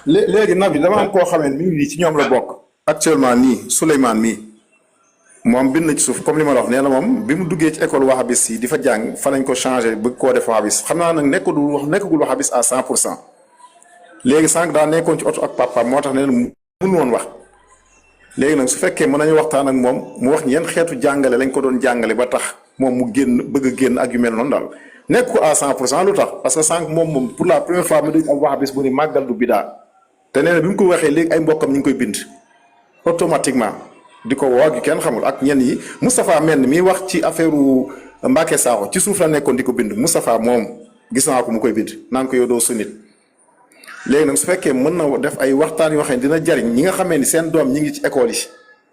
léegi Nabi dama am koo xamee mi ngi nii ci ñoom la bokk. actuellement nii Souleymane mii moom bind na ci suuf comme li ma la wax nee na moom bi mu duggee ci école wahabis yi di fa jàng fa lañ ko changé bëgg koo def wahabis xam naa nag nekkagul wahabis à 100%. léegi sànq daa nekkoon ci oto ak papa moo tax nee na mënu woon wax léegi nag su fekkee mën nañu waxtaan ak moom mu wax ñeen xeetu jàngale lañ ko doon jàngale ba tax moom mu génn bëgg a génn ak yu mel noonu daal nekk ko à 100% lu tax parce que sànq moom pour la première fois mu dégg am wahabis bu ni màggal du bidaa te nee na bi mu ko waxee léegi ay mbokkam ñu ngi koy bind automatiquement di ko woo gi kenn xamul ak ñenn yi Moustapha Menn mi wax ci affaire Mbacke Sakho ci suuf la nekkoon di ko bind Moustapha moom gis naa ko mu koy bind naan ko yow doo sunnit léegi nag su fekkee mën na def ay waxtaan yoo xam ne dina jariñ ñi nga xamee ni seen doom ñi ngi ci école yi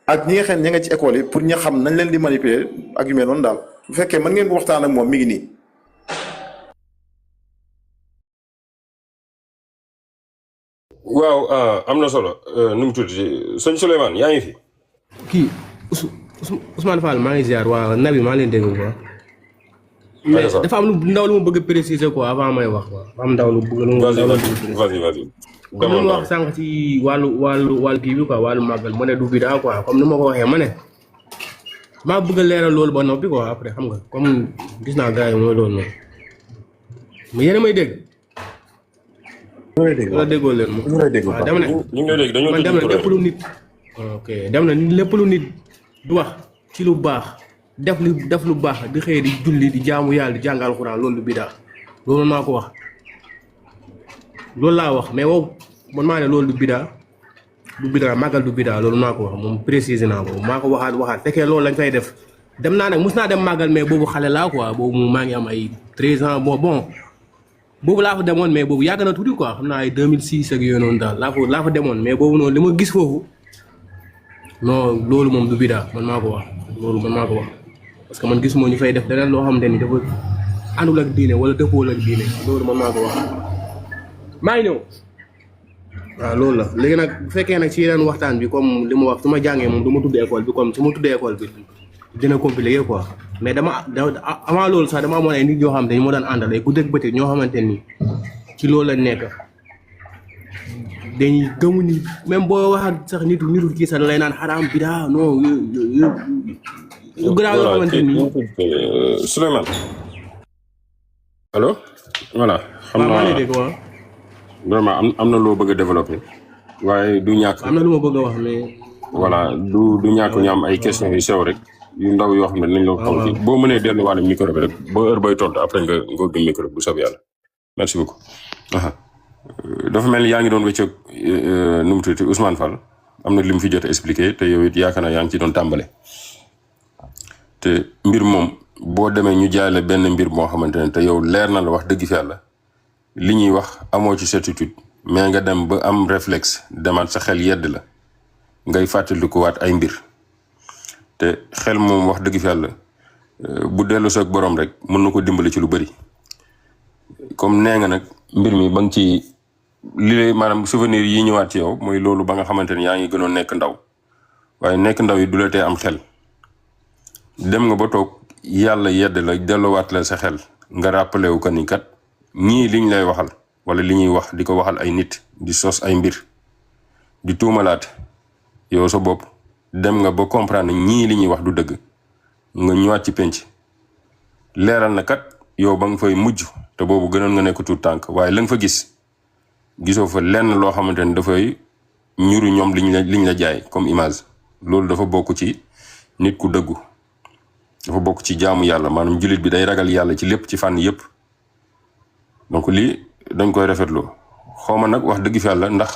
ak ñi nga xam ne ñi nga ci école yi pour ñu xam nañ leen di manipuler ak yu mel noonu daal bu fekkee mën ngeen ko waxtaan ak moom mi ngi nii. waaw am na solo nu mu tudd sëñ Souleymane yaa ngi fi. kii Ousmane Fall maa ngi ziar waa Nabi maa leen dégg quoi. mais dafa am lu ndaw lu ma bëgg a préciser quoi avant may wax quoi. dafa am ndaw lu bëgg lu ma vas-y. comme ni ma wax sànq ci wàllu kii bi quoi wàllu màggal ma ne du bidaa quoi comme ni ma ko waxee ma ne maa bëgg a leeral loolu ba noppi quoi après xam nga comme gis naa gars yi mooy loolu noonu mais yéen a may dégg. wala déggoo leen moom waaw dama ne ñu ngi lay dégg dañoo man dem na lépp lu nit ok dem na lépp lu nit du wax ci lu baax def lu baax di xëy di julli di jaamu yàlla di jàng alxuraan loolu du bidaa loolu maa ko wax loolu laa wax mais wow man maa ne loolu du bidaa màggal du bidaa loolu maa ko wax moom précisé naa ko maa ko waxaat fekkee loolu lañ fay def dem naa nag mus naa dem màggal mais boobu xale laa quoi boobu maa ngi am ay 13 ans bon boobu laa fa demoon mais boobu yàgg na tuuti quoi xam naa ay 2006 ak yooyu noonu daal laa fa demoon mais boobu noonu li ma gis foofu non loolu moom du bidaa man maa ko wax loolu man maa ko wax parce que man gis moo ñu fay def leneen loo xamante ni dafa àndul ak diine wala dëppool ak diine loolu man maa ko wax maa ngi ñëw waaw loolu la léegi nag bu fekkee nag ci yeneen waxtaan bi comme li ma wax su ma jàngee moom du ma tudd école bi comme su ma tuddee école bi dina compliqué quoi mais avant loolu sax dama amoon ay nit yoo xamante ni moo daan àndal ay ku dëgg bëti ñoo xamante ni ci loolu la nekk dañuy gëmu ni même boo wax ak sax nitu kii sax lay naan xaraam bidaa non yu garaaw yoo xamante ni Souleymane allo voilà xam naa maa ngi dégg waaw vraiment am na loo bëgg a développer waaye du ñàkk am na lu ma bëgg a wax mais voilà du ñàkk ñu am ay questions yu sew rek yu ndaw yoo xam ne nañ la ko xaw boo mënee delluwaale micro bi rek ba heure bay tontu après nga ubbi micro bu soobee yàlla merci beaucoup. dafa mel ni yaa ngi doon wécceeg nu mu tuddati Ousmane Fall am na li mu fi jot a expliqué te yow it yaakaar naa yaa ngi ci doon tàmbale te mbir moom boo demee ñu jaay la benn mbir moo xamante ne te yow leer na la wax dëgg fi yàlla li ñuy wax amoo ci certitude mais nga dem ba am réflexe demaat sa xel yedd la ngay fàttalikuwaat ay mbir. te xel moom wax dëgg fi yàlla bu dellu soog borom rek mën na ko dimbali ci lu bari comme nee nga nag mbir mi ba nga ci li lay maanaam souvenir yi ñëwaat ci yow mooy loolu ba nga xamante ni yaa ngi gënoon nekk ndaw waaye nekk ndaw yi du la tee am xel dem nga ba toog yàlla yedd la delluwaat la sa xel nga rappelé wu ko ni kat ñii liñ lay waxal wala li ñuy wax di ko waxal ay nit di sos ay mbir di tuumalaat yow sa bopp. dem nga ba comprendre ñii li ñuy wax du dëgg nga ñëwaat ci penc leeral na kat yow ba nga fay mujj te boobu gënoon nga nekk tuut tànk waaye la nga fa gisoo fa lenn loo xamante ni dafay ñuru ñoom liñ la jaay comme image loolu dafa bokk ci nit ku dëggu dafa bokk ci jaamu yàlla maanaam jullit bi day ragal yàlla ci lépp ci fànn yépp donc lii dañ koy rafetlu xawma nag wax dëgg fi yàlla ndax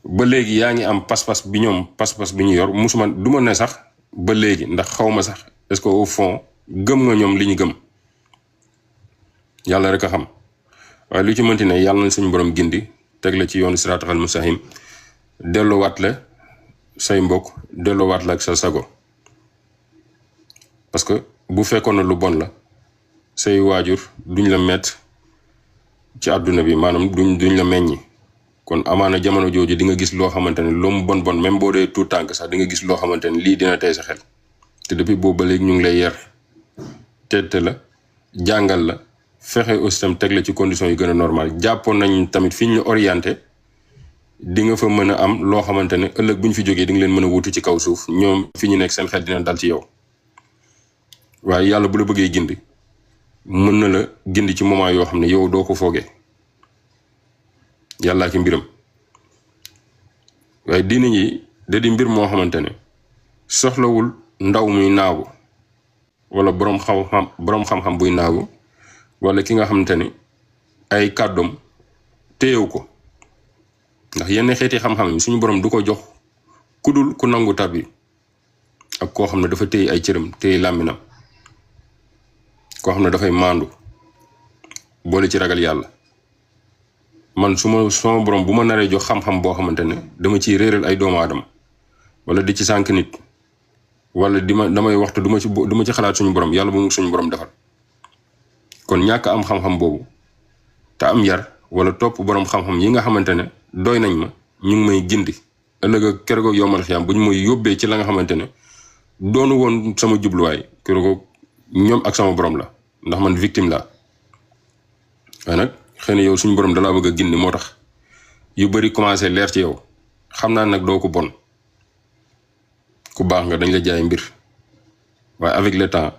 ba léegi yaa ngi am pas-pas bi ñu yor musuma du ma ne sax ba léegi ndax xaw ma sax est-ce que au fond gëm nga ñoom li ñu gëm yàlla rek a xam waaye lu ci mënti ne yàlla na suñu borom gindi teg la ci yoonu siraatal mustaqim delloowaat la say mbokk delloowaat la ak sa sago parce que bu fekkoon na lu bon la say waajur duñ la mett ci àdduna bi maanaam duñ la meññi. kon amaana jamono jooju di nga gis loo xamante ne lu mu bon même boo dee tout tànk sax di nga gis loo xamante ne lii dina tey sa xel te depuis boobu ba léegi ñu ngi lay yar tette la jàngal la fexe aussi tam teg la ci conditions yu gën a normal jàppoon nañ tamit fi ñu orienté di nga fa mën a am loo xamante ne ëllëg bu ñu fi jógee di nga leen mën a wutu ci kaw suuf ñoom fi ñu nekk seen xel dina dal ci yow waaye yàlla bu la bëggee gindi mën na la gindi ci moment yoo xam ne yow doo ko foogee yàllaa ki mbiram waaye diine yi da di mbir moo xamante ne soxlawul ndaw muy naagu wala boroom xam-xam buy naagu wala ki nga xamante ne ay kàddoom téyew ko ndax yenn xeeti xam-xam yi suñu borom du ko jox ku dul ku nangu tabi ak koo xam ne dafa téye ay cëram téye làmminam koo xam ne dafay maandu boole ci ragal yàlla man sama borom bu ma naree jox xam-xam boo xamante ne dama ciy réeral ay doomu aadama wala di ci sànq nit wala damay waxtu du ma ci xalaat suñu borom yàlla bu mu suñu borom defal kon ñàkk am xam-xam boobu te am yar wala topp borom xam-xam yi nga xamante ne doy nañ ma ñu ngi may gindi ëllëg ak keroog yomal xiyaam bu ñu may yóbbee ci la nga xamante ne doonu woon sama jubluwaay keroog ñoom ak sama borom la ndax man victime la waaye nag xëy na yow suñu borom dalaa bëgg a gindi moo tax yu bari commencé leer ci yow xam naa nag doo ko bon ku baax nga dañ la jaay mbir waaye avec le temps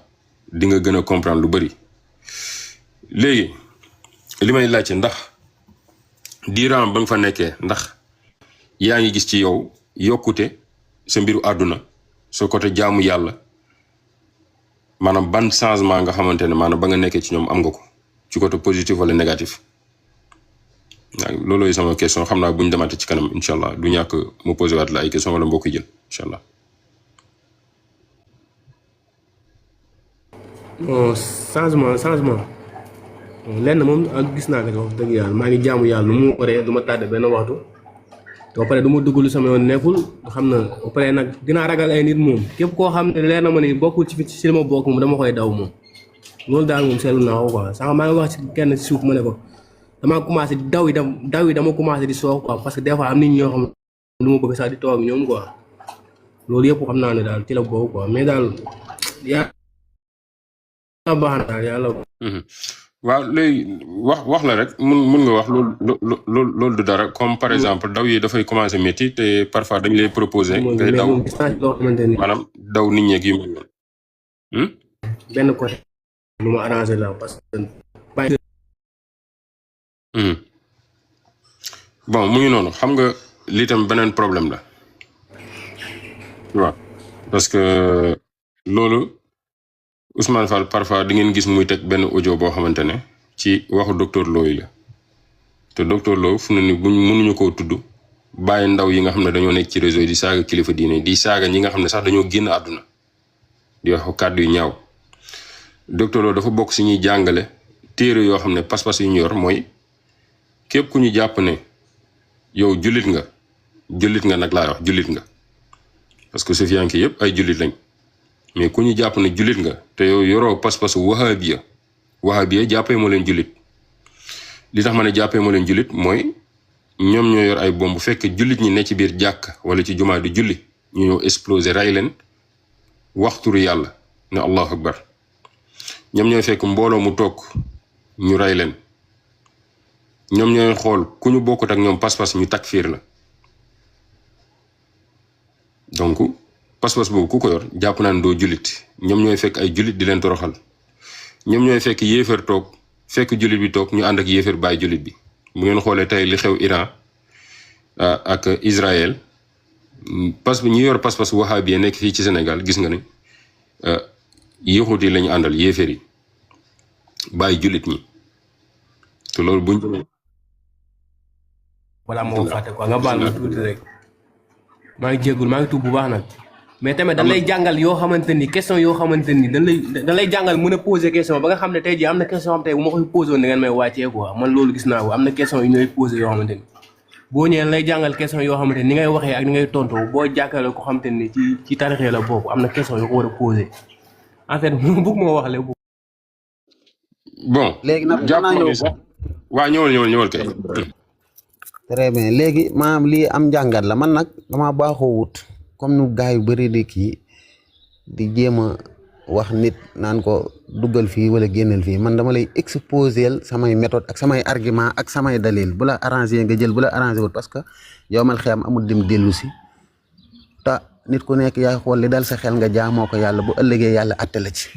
di nga gën a comprendre lu bari léegi li may laajte ndax diiran ba nga fa nekkee ndax yaa ngi gis ci yow yokkute sa mbiru àdduna sa côté jaamu yàlla maanaam ban changement nga xamante ne maanaam ba nga nekkee ci ñoom am nga ko ci côté positif wala négatif waaw loolooy sama question xam naa bu ñu demaatee ci kanam incha allah du ñàkk mu posé waat la ay question wala mbokk yi jël incha allah. changement lenn moom ak gis naa ko wax dëgg yàlla maa ngi jaamu yàlla nu mu waree du ma tàdde benn waxtu te ba pare du ma dugg lu sama yoon nekkul xam na ba pare nag dinaa ragal ay nit moom képp koo xam ne leer na ma ni bokkul ci li ma bokk moom dama koy daw moom loolu daal moom seetlu naa ko quoi sax maa ngi wax ci kenn ci suuf ma ne ko damaa commencé di daw yi dama commencé di soox quoi parce que des fois am nit ñoo xam ne lu ma bëgg sax di toog ñoom quoi loolu yëpp xam naa ne daal ci la bokk quoi mais daal yaa baax na daal yàlla. waaw léegi wax la rek mun nga wax loolu du dara comme par exemple daw yi dafay commencer métti te parfois dañ lay proposer ngay daw maanaam daw nit ñeeg yu mel noonu. benn côté lu ma arrangé la parce que. bon mu ngi noonu xam nga lii tam beneen problème la waaw parce que loolu. Ousmane Fall parfois di ngeen gis muy teg benn audio boo xamante ne ci waxu docteur Lo yi la te docteur Lo fu ne ni buñ mënuñu koo tudd bàyyi ndaw yi nga xam ne dañoo nekk ci réseau yi di saaga kilifa diine di saaga ñi nga xam ne sax dañoo génn àdduna di wax kàddu yu ñaaw docteur Lo dafa bokk si ñuy jàngale téere yoo xam ne pas-pas yu ñu yor mooy képp ku ñu jàpp ne yow jullit nga nag laa wax jullit nga parce que sufiyanke yëpp ay jullit lañ. mais ku ñu jàpp ne jullit nga te yow yoroo pas-pasu wahabiya jàppee moo leen jullit li tax ma ne jàppee moo leen jullit mooy ñoom ñoo yor ay bomb fekk jullit ñi ne ci biir jàkk wala ci jumaa di julli ñu ñëw exploser ray leen waxturu yàlla ne allahu akbar ñoom ñooy fekk mbooloo mu toog ñu ray leen ñoom ñooy xool ku ñu bokkut ak ñoom pas-pas ñu takfiir la donc pas-pas boobu ku ko yor jàpp naa ne doo jullit ñoom ñooy fekk ay jullit di leen toroxal ñoom ñooy fekk yéefar toog fekk jullit bi toog ñu ànd ak yéefar bàyyi jullit bi bu ngeen xoolee tey li xew Iran ak Israël parce que ñi yor pas-pas wahabi nekk fii ci Sénégal gis nga ne yéexut yi la ñu àndal yéefar yi bàyyi jullit ñi te loolu buñ demee. voilà moo fàtte quoi nga baal ma tuuti rek maa ngi jéggul maa ngi tuub bu baax nag. mais tamit dañ lay jàngal yoo xamante ni question yoo xamante ni dañ lay jàngal mën a poser question ba nga xam ne tey jii am na question xam tey bu ma koy posé woon da ngeen may wàccee quoi man loolu gis naa ko am na question yu ñooy posé yoo xamante ni boo ñëwee lay jàngal question yoo xamante ni ngay waxee ak ni ngay tontoo boo jàkkaarloo ko xamante ni ci tarixee la bokk am na question yoo ko war a posé en fait bëgg moo wax le bon léegi nag jàpp waa ñëwal kay très bien léegi maanaam lii am njàngat la man nag dama baaxoo wut comme nu gars yu bëri di kii di jéem a wax nit naan ko duggal fii wala génnal fii man dama lay exposer samay méthode ak samay argument ak samay dalil bu la arrangé nga jël bu la arrangé wut parce que yow mal xiyam amul dim dellu si te nit ku nekk yaay xool li dal sa xel nga jaamoo ko yàlla bu ëllëgee yàlla atte la ci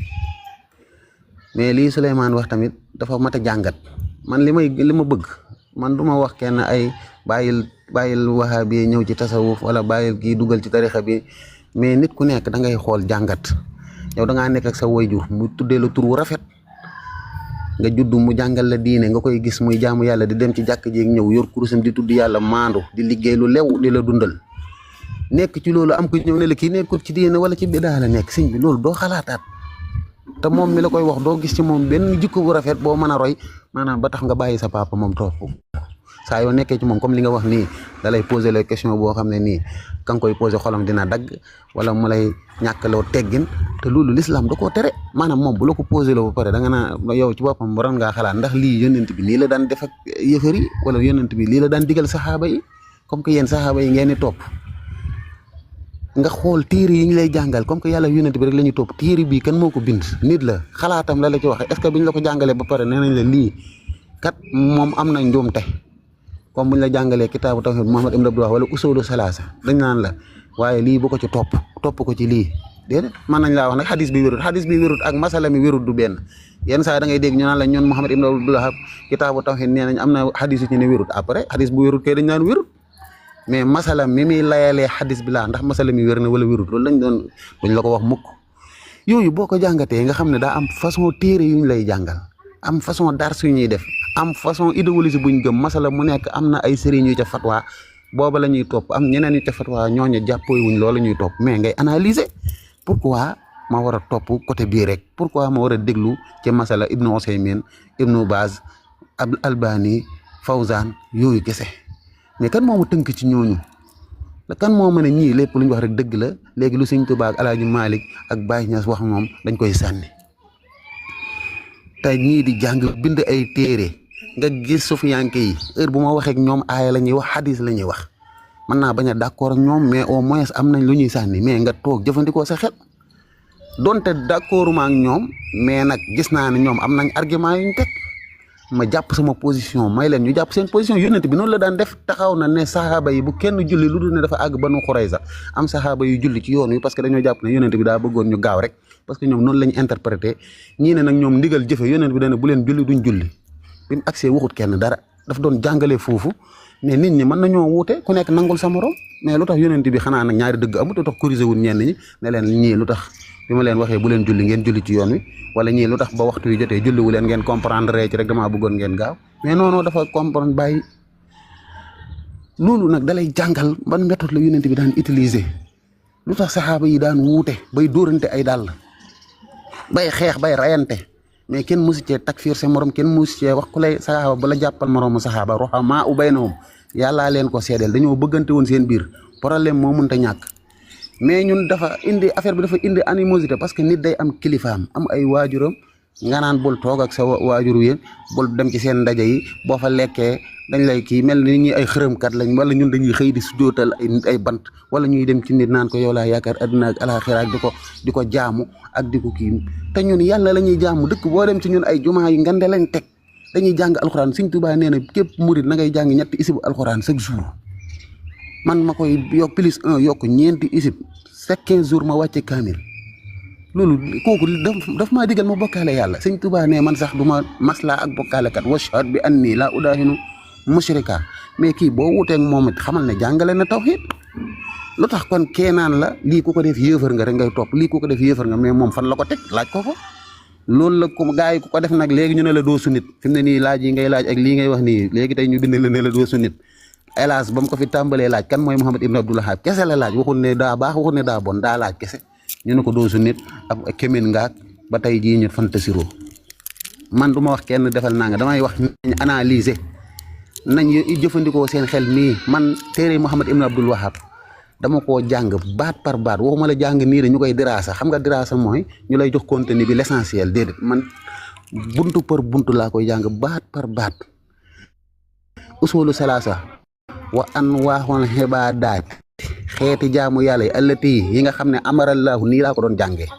mais lii Souleymane wax tamit dafa mat a jàngat man li ma bëgg man du ma wax kenn ay bàyyil wahabi ñëw ci tasawuf wala bàyyil kii dugal ci tarixa bi mais nit ku nekk da ngay xool jàngat yow da ngaa nekk ak sa waajur mu tuddee la tur wu rafet nga judd mu jàngal la diine nga koy gis muy jaamu yàlla di dem ci jàkk jeeg ñëw yor kurusam di tudd yàlla maandu di liggéey lu lew di la dundal nekk ci loolu am ko ñëw ne la kii nekkul ci diine wala ci bidaa la nekk sëñ bi loolu doo xalaataat te moom mi la koy wax doo gis ci moom benn jikko bu rafet boo mën a roy maanaam ba tax nga bàyyi sa papa moom topp saa yoo nekkee ci moom comme li nga wax nii da lay poser les questions boo xam ne nii ka nga koy poser xolam dina dagg wala mu lay ñàkkaloo teggin te loolu l'islam da koo tere maanaam moom bu la ko poser la ba pare da nga naa yow ci boppam waroon ngaa xalaat ndax lii yonent bi lii la daan def ak yëfër yi wala yonent bi lii la daan digal saxaaba yi comme que yéen saxaaba yi ngeen di topp nga xool téere yi ñu lay jàngal comme que yàlla yonent bi rek la ñuy topp téere bii kan moo ko bind nit la xalaatam la ci wax est-ce que biñ la ko jàngalee ba pare nee nañ la lii kat moom am na njuumte comme buñ la jàngalee kitaabu tawhid Muhammad ibn Abdullah wala usulu salaasa dañ naan la waaye lii bu ko ci topp ko ci lii déedéet mën nañ laa wax nag xadis bi wérut ak masala mi wérut du benn yenn saa da ngay dégg ñu naan la ñoon Muhammad ibn Abdullah kitaabu tawhid nee nañ am na xadis yu ci ne wérut après xadis bu wérut kay dañ naan wérut mais masala mi muy layalee xadis bi laa ndax masala mi wér na wala wérut loolu lañ duñ la ko wax mukk yooyu boo ko jàngatee nga xam ne daa am façon téere yu ñu lay jàngal am façon dars yu ñuy def am façon idéologie buñ gëm masala mu nekk am na ay sëriñ yu ca fatwa booba la ñuy topp am ñeneen yu ca fatwa ñooñu jàppooy wuñ loolu ñuy topp mais ngay analyser pourquoi ma war a topp côté bii rek pourquoi ma war a déglu ci masala Ibnu Usaymin Ibnu Baz Albani Fawzan yooyu kese mais kan moo ma tënk ci ñooñu kan moo mën a ñii lépp lu ñu wax rek dëgg la léegi lu Sëñ Tuubaa ak Alaaji Malik ak Baye Niass wax moom dañ koy sànni te ñii di jàng bind ay téere nga gis sufiyanke yi heure bu ma waxee ak ñoom aaya la ñuy wax hadis la ñuy wax mën naa bañ a d'accord ak ñoom mais au moins am nañ lu ñuy sànni mais nga toog jëfandikoo sa xel donte d'accorduma ak ñoom mais nag gis naa ne ñoom am nañ argument yu ñu teg ma jàpp sama position may leen ñu jàpp seen position yonent bi noonu la daan def taxaw na ne saxaaba yi bu kenn julli lu dul ne dafa àgg Banu Xurayza am saxaaba yu julli ci yoon wi parce que dañoo jàpp ne yonent bi daa bëggoon ñu gaaw rek parce que ñoom noonu la ñu interprété ñii ne nag ñoom ndigal jëfe yonent bi dana bu leen julli duñ julli bi mu agsee waxut kenn dara daf doon jàngale foofu ne nit ñi mën nañoo wuute ku nekk nangul sa morom mais lu tax yonent bi xanaa nag ñaari dëgg amut lu tax corrigé wul ñenn ñi ne leen ñii lu tax bi ma leen waxee bu leen julli ngeen julli ci yoon wi wala ñii lu tax ba waxtu wi jotee julli wu leen ngeen comprendre ci rek damaa bëggoon ngeen gaaw mais non dafa comprendre bàyyi loolu nag dalay jàngal ban méthode la yonent bi daan utiliser lu tax saxaaba yi daan wuute bay dóorante ay dàll bay xeex bay rayante mais kenn musu cee takfiir sa morom kenn musu cee wax ku lay saxaaba bu la jàppal moroomu saxaaba ruhamaa baynahum yàllaa leen ko seedeel dañoo bëggante woon seen biir problème moo mënta ñàkk mais ñun dafa indi affaire bi dafa indi animosité parce que nit day am kilifaam am ay waajuram nga naan bul toog ak sa waajur yéen bul dem ci seen ndaje yi boo fa lekkee dañ lay kii mel ni ñi ay xërëmkat lañ wala ñun dañuy xëy di sujootal ay bant wala ñuy dem ci nit naan ko yow laa yaakaar àddina ak alaaxira ak di ko jaamu ak di ko kii te ñun yàlla la ñuy jaamu dëkk boo dem ci ñun ay jumaa yi ngande lañ teg dañuy jàng alxuraan Sëñ Tuubaa nee na képp murit na ngay jàng ñetti isibu alxuraan chaque jour man ma koy yokk plus 1 yokk ñeenti isib chaque 15 jours ma wàcce kaamil loolu kooku daf maa digal ma bokkaale yàlla Sëñ Tuubaa ne man sax du ma maslaa ak bokkaalekat washhad bi anni laa udaahinu mushrika mais kii boo wuuteeg moom it xamal ne jàngale na tawhid lu tax kon keenaan la lii ku ko def yéefar nga rek ngay topp lii ku ko def yéefar nga mais moom fan la ko teg laaj ko loolu la ko gars yi ku ko def nag léegi ñu ne la doo sunnit fi mu ne nii laaj yi ngay laaj ak lii ngay wax nii léegi tey ñu bind la ne la doo sunnit hélas ba mu ko fi tàmbalee laaj kan mooy Muhammad ibn Abdul Wahhab kese la laaj waxul ne daa baax waxul ne daa bon daa laaj kese ñu ne ko doo sunnit ak kemin ngaak ba tey jii ñu fantasiro man du ma wax kenn defal naa nga damay wax nañ analyser nañ jëfandikoo seen xel nii man téere Muhammad ibn Abdul Wahhab dama koo jàng baat par baat waxuma la jàng nii dañu koy diraasa xam nga diraasa mooy ñu lay jox contenu bi l'essentiel déedéet man buntu par buntu laa koy jàng baat par baat usulu salaasa wa anwaahul ibaadaat xeeti jaamu yàlla yi allati yi nga xam ne amarallaahu nii laa ko doon jàngee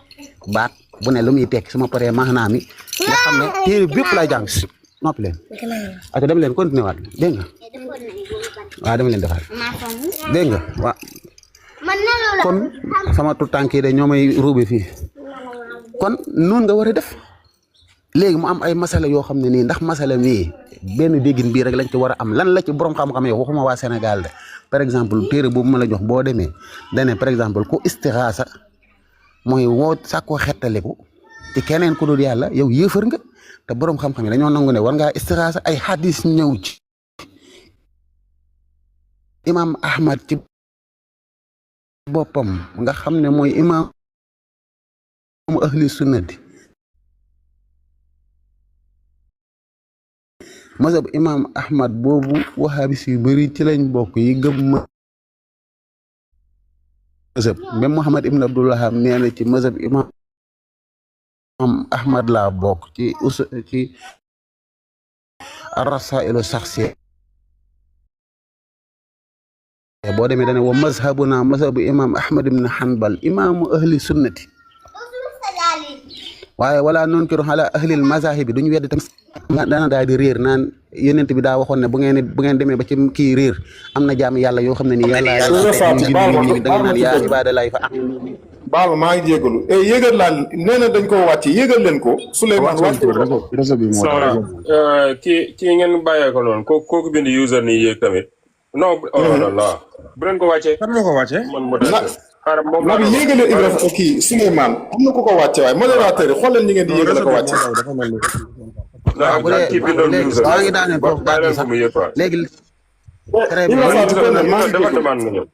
baat bu ne lu muy tekki su ma paree maanaam mi nga xam ne téere bépp laay jàng noppi leen ata dem leen continuer waat dégg nga waaw dama leen defar dégg nga waaw kon sama tu tànk yi de ñoo may ruube fii kon noonu nga war a def léegi mu am ay masala yoo xam ne nii ndax masala mii benn déggin bii rek lañ ci war a am lan la ci borom xam-xam yi waxuma waa Sénégal de par exemple téere boobu ma la jox boo demee dane par exemple ku istixaasa mooy woo sàkkoo xettaliku ci keneen ku dul yàlla yow yéefar nga te borom xam-xam yi dañoo nangu ne war ngaa istixaasa ay hadis ñëw ci imam Ahmad ci boppam nga xam ne mooy imam ahli sunnati mazhab imam Ahmad boobu wahabis yu bëri ci lañ bokk yi gëm mazhab même Muhammad ibn Abdul Wahhab nee na ci mazhab imam Ahmad laa bokk ci ar-rasailu shakhsiyya boo demee dane wa mazhabuna mazhabu imam Ahmad ibn Hanbal imaamu ahli sunnati waaye wala nunkiru ala ahlil mazahib bi duñu weddi tam dana daal di réer naan yonent bi daa waxoon ne bu ngeen demee ba ci kii réer am na jaam yàlla yoo xam ne nii yàlla da nga naan yaa ibadalaay fa baal ma maa ngi jégalu yéegal laa nee na dañ koo wàcc yéegal leen ko Souleymane wàcc réseau bi moo kii ngeen bàyyee ko noonu kooku bind user nii yéeg tamit non oh là là bu leen ko wàccee kan moo ko wàccee man modérateur xaaral moom na bi yéegalee Ibrahima kii Souleymane am na ku ko wàcce waaye modérateur yi xool leen ñi ngeen di yéegal ko wàcce waaw bu dee léegi maa ngi daaneel foofu baat bi sax léegi très bien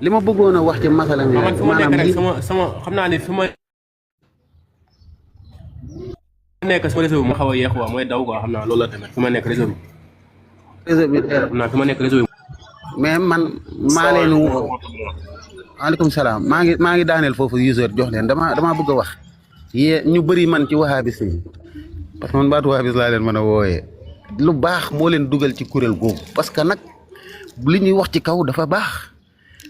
li ma bëggoon a wax ci masala mi man fi ma nekk rek sama xam naa ne fi ma nekk sama réseau bi mu xaw a yeex waa mooy daw quoi xam naa loolu la tamit fi ma nekk réseau bi xam naa fi ma nekk réseau bi mais man maa leen waaleykum salaam maa ngi daaneel foofu user jox leen dama bëgg a wax ñu bëri man ci wahabis yi parce que man baatu wahabis laa leen mën a wooyee lu baax moo leen dugal ci kuréel googu parce que nag li ñuy wax ci kaw dafa baax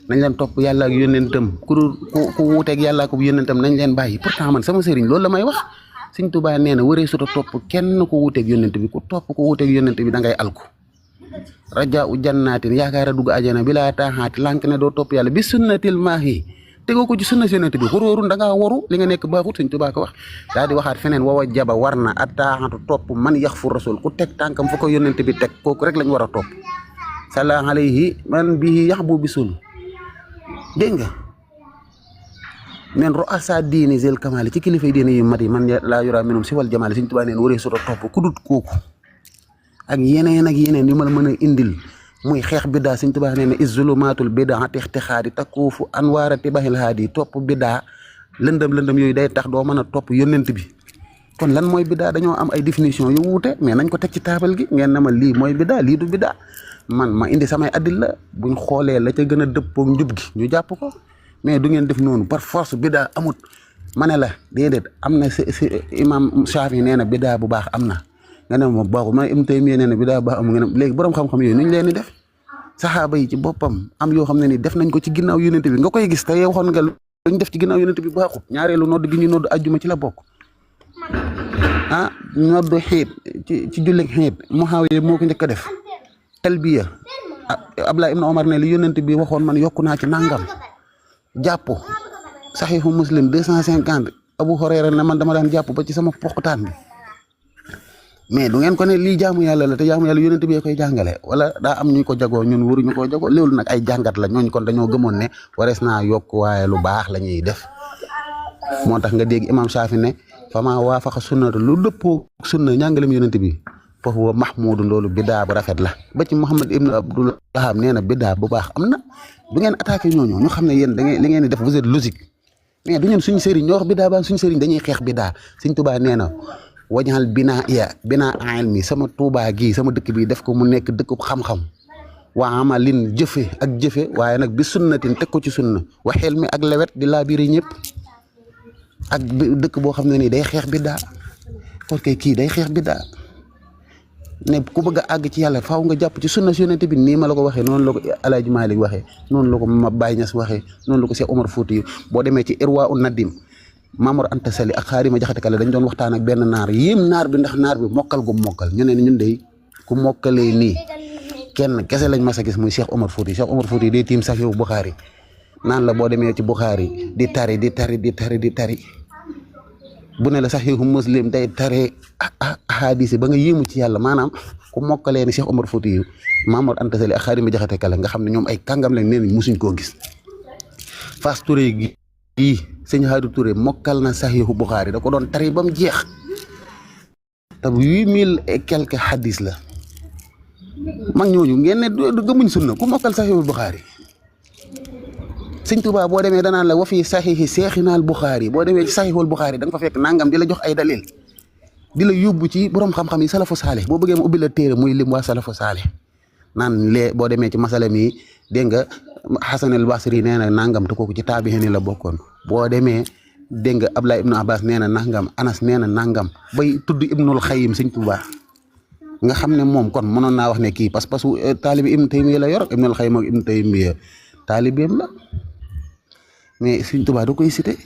nañ leen topp yàlla ak yónnentam ku wuuteeg yàlla ak yónnentam nañ leen bàyyi pourtant man sama sëriñ loolu la may wax Sëriñ Tuubaa nee na waree suta topp kenn ku wuuteeg yónnent bi ku topp ku wuuteeg yónnent bi da ngay alku rajaa u jannaatin yaakaar a dugg ajana bi laa taaxaati lànk ne doo topp yàlla bi sunnatil maahi tegoo ko ci sunna yónnent bi xuróorun da ngaa waru li nga nekk baaxut Sëriñ Tuubaa ko wax daal di waxaat feneen wawa jaba war na a taaxatu topp man yax fu rasul ku teg tànkam fa ko yónnent bi teg kooku rek lañ war a topp sala alayhi man bii yax bu bisul dégg nga neen roasa diini zel kamali ci kilifay diine yu mat yi man laa yura minum si wal jamaali Sëriñ Tuubaa neen waree suta topp ku dut kooku ak yeneen yu ma la mën a indil muy xeex biddaa Sëriñ Tuubaa nee na izulumatul biddaa tixtixaadi takuufu anwaara tibahil haadi topp biddaa lëndëm yooyu day tax doo mën a topp yónnent bi kon lan mooy biddaa dañoo am ay définition yu wuute mais nañ ko teg ci taabal gi ngeen ne ma lii mooy biddaa lii du biddaa man ma indi samay addil la buñ xoolee la ca gën a dëppook njub gi ñu jàpp ko mais du ngeen def noonu par force biddaa amut ma ne la déedéet am na si imam Shaafi nee na biddaa bu baax am na nga ne ma baaxul man Ibnu Taymiyya nee na biddaa bu baax amul nga ne léegi borom xam-xam yooyu nuñ leen di def saxaaba yi ci boppam am yoo xam ne ni def nañ ko ci ginnaaw yónnent bi nga koy gis te waxoon nga luñ def ci ginnaaw yónnent bi baaxut ñaareelu nodd gi ñu nodd ajjuma ci la bokk noddu xiit ci jullit xiit Muhaawiya moo ko njëkk a def talbiya Abdullah ibn Omar ne li yónnent bi waxoon man yokku naa ci nangam jàpp saxiixu Muslim 250 Abu Hurayra ne man dama daan jàpp ba ci sama poqtaan bi mais du ngeen ko ne lii jaamu yàlla la te jaamu yàlla yónnent bi koy jàngale wala daa am ñu ko jagoo ñun waruñu koo jagoo loolu nag ay jàngat la ñooñ kon dañoo gëmoon ne warees naa yokk waaye lu baax la ñuy def moo tax nga dégg imam Shaafi ne fama waafaqa sunnata lu dëppoo sunna ñàngalem yónnent bi foofu wa mahmudun loolu biddaa bu rafet la ba ci Muhammad ibn Abdul Wahhab nee na biddaa bu baax am na bu ngeen attaqué ñooñu ñu xam ne yéen da ngeen li ngeen di def vous êtes logique mais du ñun suñu sëriñ ñoo wax biddaa baa suñu sëriñ dañuy xeex biddaa Sëriñ Tuubaa nee na wajaxal binaa ilmi sama Tuubaa gii sama dëkk bi def ko mu nekk dëkk xam-xam wa amalin jëfe ak jëfe waaye nag bi sunnatin teg ko ci sunna wa xel mi ak lewet di laabiri ñëpp ak dëkk boo xam ne nii day xeex biddaa kon kay kii day xeex biddaa ne ku bëgg a àgg ci yàlla faaw nga jàpp ci sunna yonent bi nii ma la ko waxee noonu la ko El Hadj Malick waxee noonu la ko ma Baye Niass waxee noonu la ko Cheikh Omar Fouti boo demee ci Irwa un Nadim Mamour Anta Sali ak Xaarima Jaxate Kala dañ doon waxtaan ak benn naar yéem naar bi ndax naar bi mokkal gu mokkal ñu ne ñun de ku mokkalee nii kenn kese lañ mas a gis muy Cheikh Omar Fouti day tiim Sahih Bukhari naan la boo demee ci Bukhari di tari bu ne la Sahih Muslim day tare ahadis ba nga yéemu ci yàlla maanaam ku mokkalee ni Cheikh Omar Fouti Mamour Anta Sali ak Xaarima Jaxate Kala nga xam ne ñoom ay kàngam lañ nee nañ musuñ koo gis. Fass Touré gi sëñ Haadu Touré mokkal na Sahihu Bukhari da ko doon tari ba mu jeex te 8000 et quelques hadis la mag ñooñu ngeen ne gëmuñ sunna ku mokkal Sahihu Bukhari. sëñ Tuubaa boo demee danaan la wa fii sahihi seexinaal Bukhari boo demee ci Sahihul Bukhari da nga fa fekk nangam di la jox ay dalil di la yóbbu ci borom xam-xam yi salafu saalih boo bëggee mu ubbi la téere muy lim waa salafu saalih naan lee boo demee ci masala mi dégg nga Hasan al Basri nee na nangam te kooku ci taabi'iin la bokkoon boo demee dégg nga Abdullah ibnu Abbas nee na nangam Anas nee na nangam bay tudd Ibnul Xayyim sëñ Tuubaa nga xam ne moom kon mënoon naa wax ne kii pas-pasu taalibi Ibnu Taymiya la yor Ibnul Xayyim ak Ibnu Taymiya taalibeem la mais sëñ Tuubaa da koy cité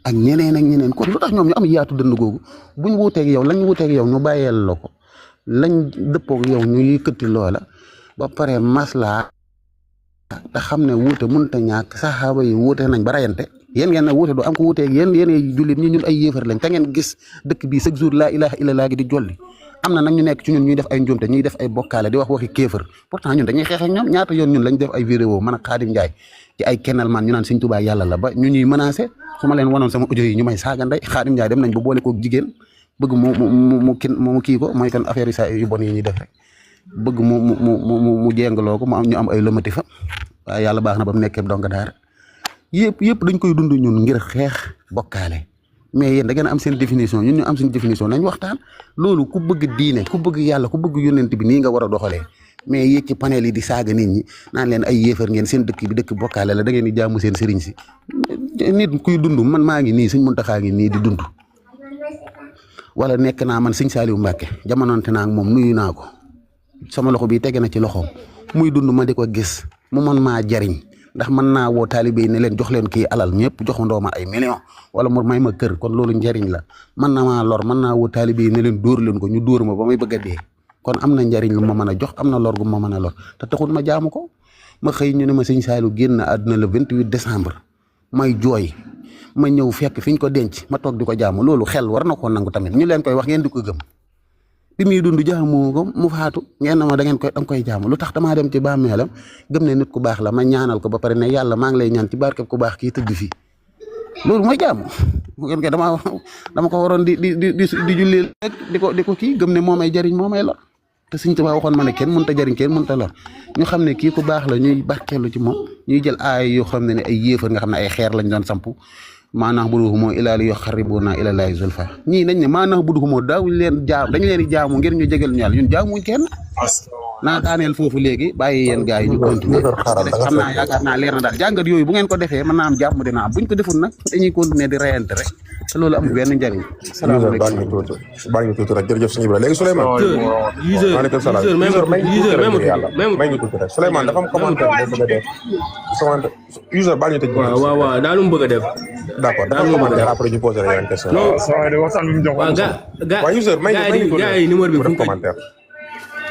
ak ñeneen kon lu tax ñoom ñu am yaatu dënd googu buñ wuuteeg yow lañ wuuteeg yow ñu bàyyeel la ko lañ dëppoog yow ñu yëkkati loola ba pare maslaa te xam ne wuute mënut a ñàkk saxaaba yi wuute nañ ba rayante yéen ngeen ne wuute du am ko wuuteeg yéen jullit ñi ñun ay yéefar lañ te ngeen gis dëkk bii chaque jour laa ilaha illallah gi di jolli am na nag ñu nekk ci ñun ñuy def ay njuumte ñuy def ay bokkaale di wax waxi kéefar pourtant ñun dañuy xeex ak ñoom ñaata yoon ñun lañ def ay vidéo man ak Xaadim Njaay ci ay kennal man ñu naan Sëñ Tuubaa yàlla la ba ñu ñuy menacé su ma leen wanoon sama audio yi ñu may saaga ndey Xaadim Njaay dem nañ ba boole koog jigéen bëgg mu kii ko mooy kon affaire yi saa yu bon yi ñuy def rek bëgg mu jengaloo ko mu am ñu am ay lëmati fa waaye yàlla baax na ba mu nekkee donga daara yëpp dañ koy dund ñun ngir xeex bokkaale mais yéen da ngeen am seen définition ñun ñu am seen définition nañ waxtaan loolu ku bëgg diine ku bëgg yàlla ku bëgg yónnent bi nii nga war a doxalee mais yéeg ci panel yi di saaga nit ñi naan leen ay yéefar ngeen seen dëkk bi dëkk bokkaale la da ngeen di jaamu seen sëriñ si nit kuy dund man maa ngi nii Sëñ Muntaxaa ngi nii di dund wala nekk naa man Sëñ Saaliw Mbàkke jamonoonte naa ak moom nuyu naa ko sama loxo bi tege na ci loxoom muy dund ma di ko gis mu mën maa jariñ ndax mën naa woo taalibe yi ne leen jox leen kii alal ñëpp joxandoo ma ay millions wala mu may ma kër kon loolu njariñ la mën na maa lor mën naa woo taalibe yi ne leen dóor leen ko ñu dóor ma ba may bëgg a dee kon am na njariñ lu ma mën a jox am na lor gu ma mën a lor te taxul ma jaamu ko ma xëy ñu ne ma Sëñ Saaliw génn àdduna le 28 décembre may jooy ma ñëw fekk fi ñu ko denc ma toog di ko jaamu loolu xel war na koo nangu tamit ñu leen koy wax ngeen di ko gëm bi muy dund jaamu ko mu faatu ngeen na ma da nga koy jaamu lu tax damaa dem ci bàmmeelam gëm ne nit ku baax la ma ñaanal ko ba pare ne yàlla maa ngi lay ñaan ci barkeb ku baax kii tëdd fii loolu mooy jaamu ngeen ko dama ko waroon di julli rek di ko kii gëm ne moo may jariñ moo may lor te Sëñ Tuubaa waxoon ma ne kenn mënut a jariñ kenn mënut a lor ñu xam ne kii ku baax la ñuy barkeelu ci moom ñuy jël aay yoo xam ne ay yéefar nga xam ne ay xeer lañ doon samp maanaam bu duxu moo ilaa li yuqarribuna ila llaahi zulfa ñii dañ ne maanaam bu duxu moo daawuñ leen jaam dañu leen di jaamu ngir ñu jégal ñu yàlla ñun jaamuñ kenn naa daaneel foofu léegi bàyyi yéen gars yi ñu continuer xam naa yaakaar naa leer na daal jàngat yooyu bu ngeen ko defee mën naa am jàmm dina am buñ ko deful nag dañuy continuer di reyante rek te loolu amul benn njariñ salaamaaleykum baal ñu tuuti rek jërëjëf suñu Ibrahima léegi Souleymane maaleykum salaam may ñu tuuti rek Souleymane dafa am commentaire boo bëgg a def user baal ñu tëj waaw daal lu mu bëgg a def d'accord dafa am commentaire après ñu posé la yeneen question waaw user may ñu gars yi numéro bi fu mu commentaire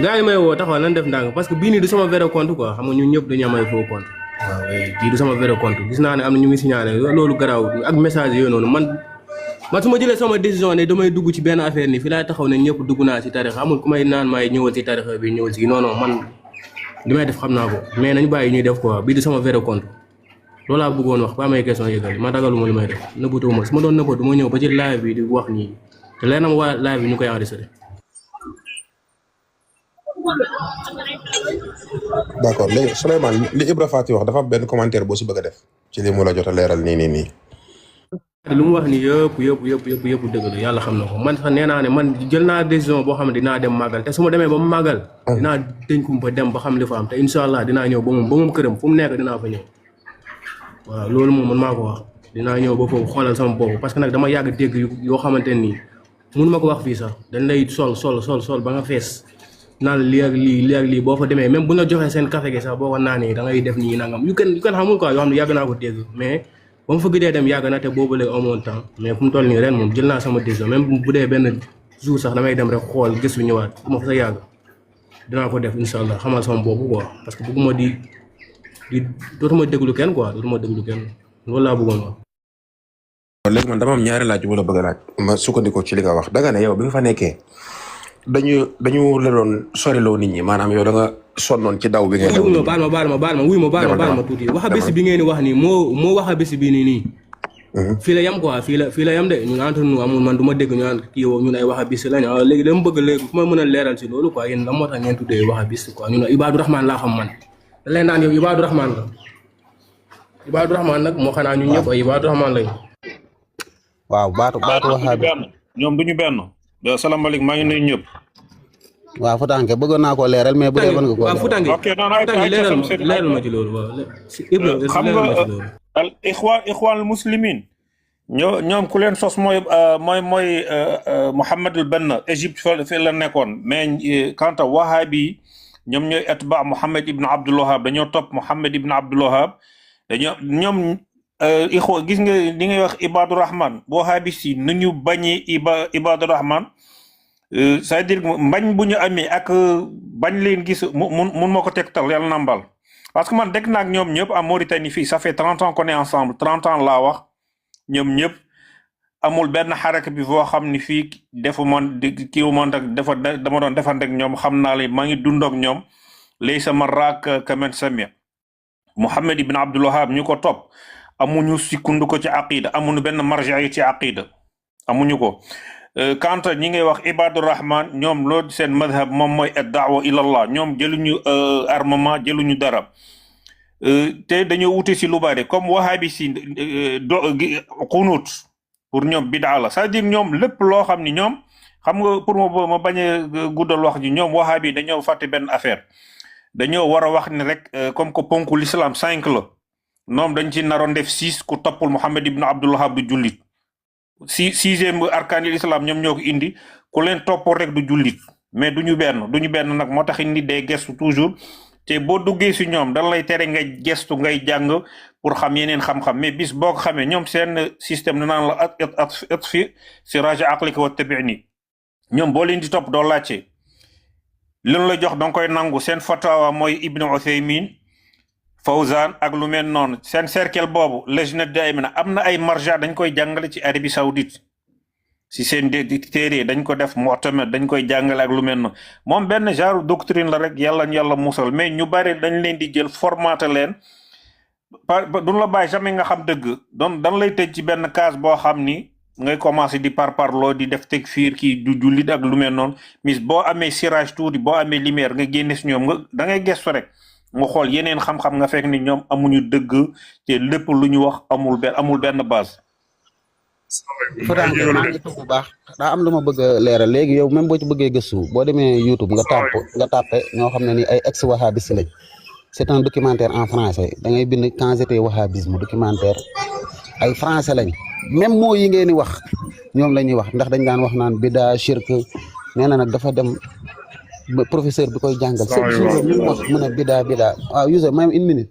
gars yi may woo taxawal nan def ndànk parce que bii nii du sama vrai compte quoi xam nga ñun ñëpp dañu am ay faux compte waaw bii du sama vrai compte gis naa ne am na ñu ngi signalé loolu garaaw ak message yooyu noonu man su ma jëlee sama décision ne damay dugg ci benn affaire ni fi laay taxaw ne ñëpp dugg naa si tarixa amul ku may naan may ñëwal si tarixa bi ñëwal si non man li may def xam naa ko mais nañ bàyyi ñuy def quoi bii du sama vrai compte loolu laa bëggoon wax ba amay question yëgal ma ragaluma li may def nëbbatuwuma su ma doon nëbbatu ma ñëw ba ci live bi di wax nii te leer na ma waa live bi ñu koy enregistré. d'accord léegi Souleymane li Ibra Fati wax dafa am benn commentaire boo si bëgg a def ci li mu la jot a leeral nii. lu mu wax ni yëpp dëgg la yàlla xam na ko man sax nee naa ne man jël naa décision boo xam ne dinaa dem màggal te su ma demee ba mu màggal. dinaa tënkum ba dem ba xam li fa am te incha allah dinaa ñëw ba moom këram fu mu nekk dinaa fa ñëw waaw loolu moom man maa ko wax dinaa ñëw ba foofu xoolal sama bopp parce que nag dama yàgg dégg yoo xamante nii mënu ma ko wax fii sax dañ lay sol ba nga fees naan lii ak lii boo fa demee même bu la joxee seen café gi sax boo ko naanee da ngay def nii nangam yu kenn xamul quoi yoo xam ne yàgg naa ko dégg mais ba mu fa gëjee dem yàgg na te boobu léegi amoon temps mais fu mu toll nii ren moom jël naa sama décision même bu dee benn jour sax damay dem rek xool gëstu ñëwaat bu ma fa sa yàgg dinaa ko def incha allah xamal sama boobu quoi parce que bëgguma di dootuma déglu kenn quoi dootuma déglu kenn loolu laa bëggoon wax. léegi man dama am ñaari laaj yu ma la bëgg a laaj ma sukkandikoo ci li nga wax danga ne yow bi nga fa nekkee dañu la doon soriloo nit ñi maanaam yow da nga sonnoon ci daw bi ngay daw. baal ma tuuti waxa bés bi ngeen di wax nii moo waxa bés bi nii. fii la yam quoi fii la yam de ñun entre nous amul man du ma dégg ñu naan kii ñun ay waxa bis lañ léegi dama bëgg léegi fu ma mën a leeral si loolu quoi yéen la moo tax ngeen tuddee waxa bis quoi ñun Ibadou Rahman laa xam man da leen naan yow Ibadou Rahman la Ibadou Rahman nag moo xanaa ñun ñëpp ay Ibadou Rahman lañ. waaw baatu waxa bi ñoom duñu benn salaamaaleykum maa ngi nuyu ñëpp. waaw Futanke bëggoon naa koo leeral mais bu dee mën nga koo waaw Futanke leeral ma ci loolu waaw xam nga al ixwaan muslimin ñoom ku leen sos mooy Mohammed al Banna Égypte fi la nekkoon mais quant à wahabi ñoom ñooy atba Mohammed ibn Abdul Wahab dañoo topp Mohammed ibn Abdul Wahab ñoom ixwa gis nga li ngay wax Ibadou Rahman wahabi si nu ñu bañee Ibadou Rahman c'est-à-dire mbañ bu ñu amee ak bañ leen gis mun moo ko tegtal yàlla nambal parce que man dëkk naag ñoom ñëpp en Mauritanie fii ça fait 30 ans qu'on est ensemble 30 ans laa wax ñoom ñëpp amul benn xaraka bi boo xam ni fii defu man kiiwu man ak dama doon defante ak ñoom xam naa la maa ngi dund ak ñoom lay sama raak kamen samia Mohammed ibn Abdul Wahab ñu ko topp amuñu sikkundu ko ci aqida amuñu benn marja yi ci aqida amuñu ko quant ñi ngay wax Ibadou Rahman ñoom loolu seen madhab moom mooy ad-da'wa ila Allah ñoom jëluñu armement jëluñu dara te dañoo wute si lu bari comme wahabi si qunut pour ñoom bid'a la c'est-à-dire ñoom lépp loo xam ni ñoom xam nga pour ma bañ a guddal wax ji ñoom wahabi dañoo fàtte benn affaire dañoo war a wax ni rek comme que ponku l'islam 5 la ñoom dañ ci naroon def 6 ku toppul Muhammad ibn Abdul Wahhab du jullit sixième arkaanil islam ñoom ñoo ko indi ku leen toppoo rek du jullit mais duñu benn nag moo tax nit day gestu toujours te boo duggee si ñoom dañ lay tere ngay gestu ngay jàng pour xam yeneen xam-xam mais bis boo ko xamee ñoom seen système na naan la at fi siraja aqlika wa tabi'ni ñoom boo leen di topp doo laajte leen la jox danga koy nangu seen fatawa mooy Ibnu Uthaymin Fawzan ak lu mel noonu seen cercle boobu lajna daimina am na ay marja dañ koy jàngale ci Arabie Saoudite si seen téere dañ ko def mu'tamad dañ koy jàngale ak lu mel noonu moom benn genre doctrine la rek yàlla musal mais ñu bari dañ leen di jël formaté leen duñ la bàyyi jamais nga xam dëgg dan lay tëj ci benn case boo xam ni ngay commencé di parparloo di def tekfiir kii du jullit ak lu mel noonu mis boo amee sirage tuuti boo amee lumière nga génne si ñoom nga da ngay gestu rek nga xool yeneen xam-xam nga fekk ni ñoom amuñu dëgg te lépp lu ñu wax amul benn base. Futanke maa ngi tudd bu baax daa am lu ma bëgg a leeral léegi yow même boo ci bëggee gëstu boo demee YouTube nga tàppe ñoo xam ne ni ay ex wahhabistes lañ c'est un documentaire en français da ngay bind quand j'étais wahhabisme documentaire ay français lañ même moo yi ngeen di wax ñoom la ñuy wax ndax dañ daan wax naan bida shirk nee na nag dafa dem professeur bi koy jàngal chaque jour ñu wax mu ne bida waaw user même une minute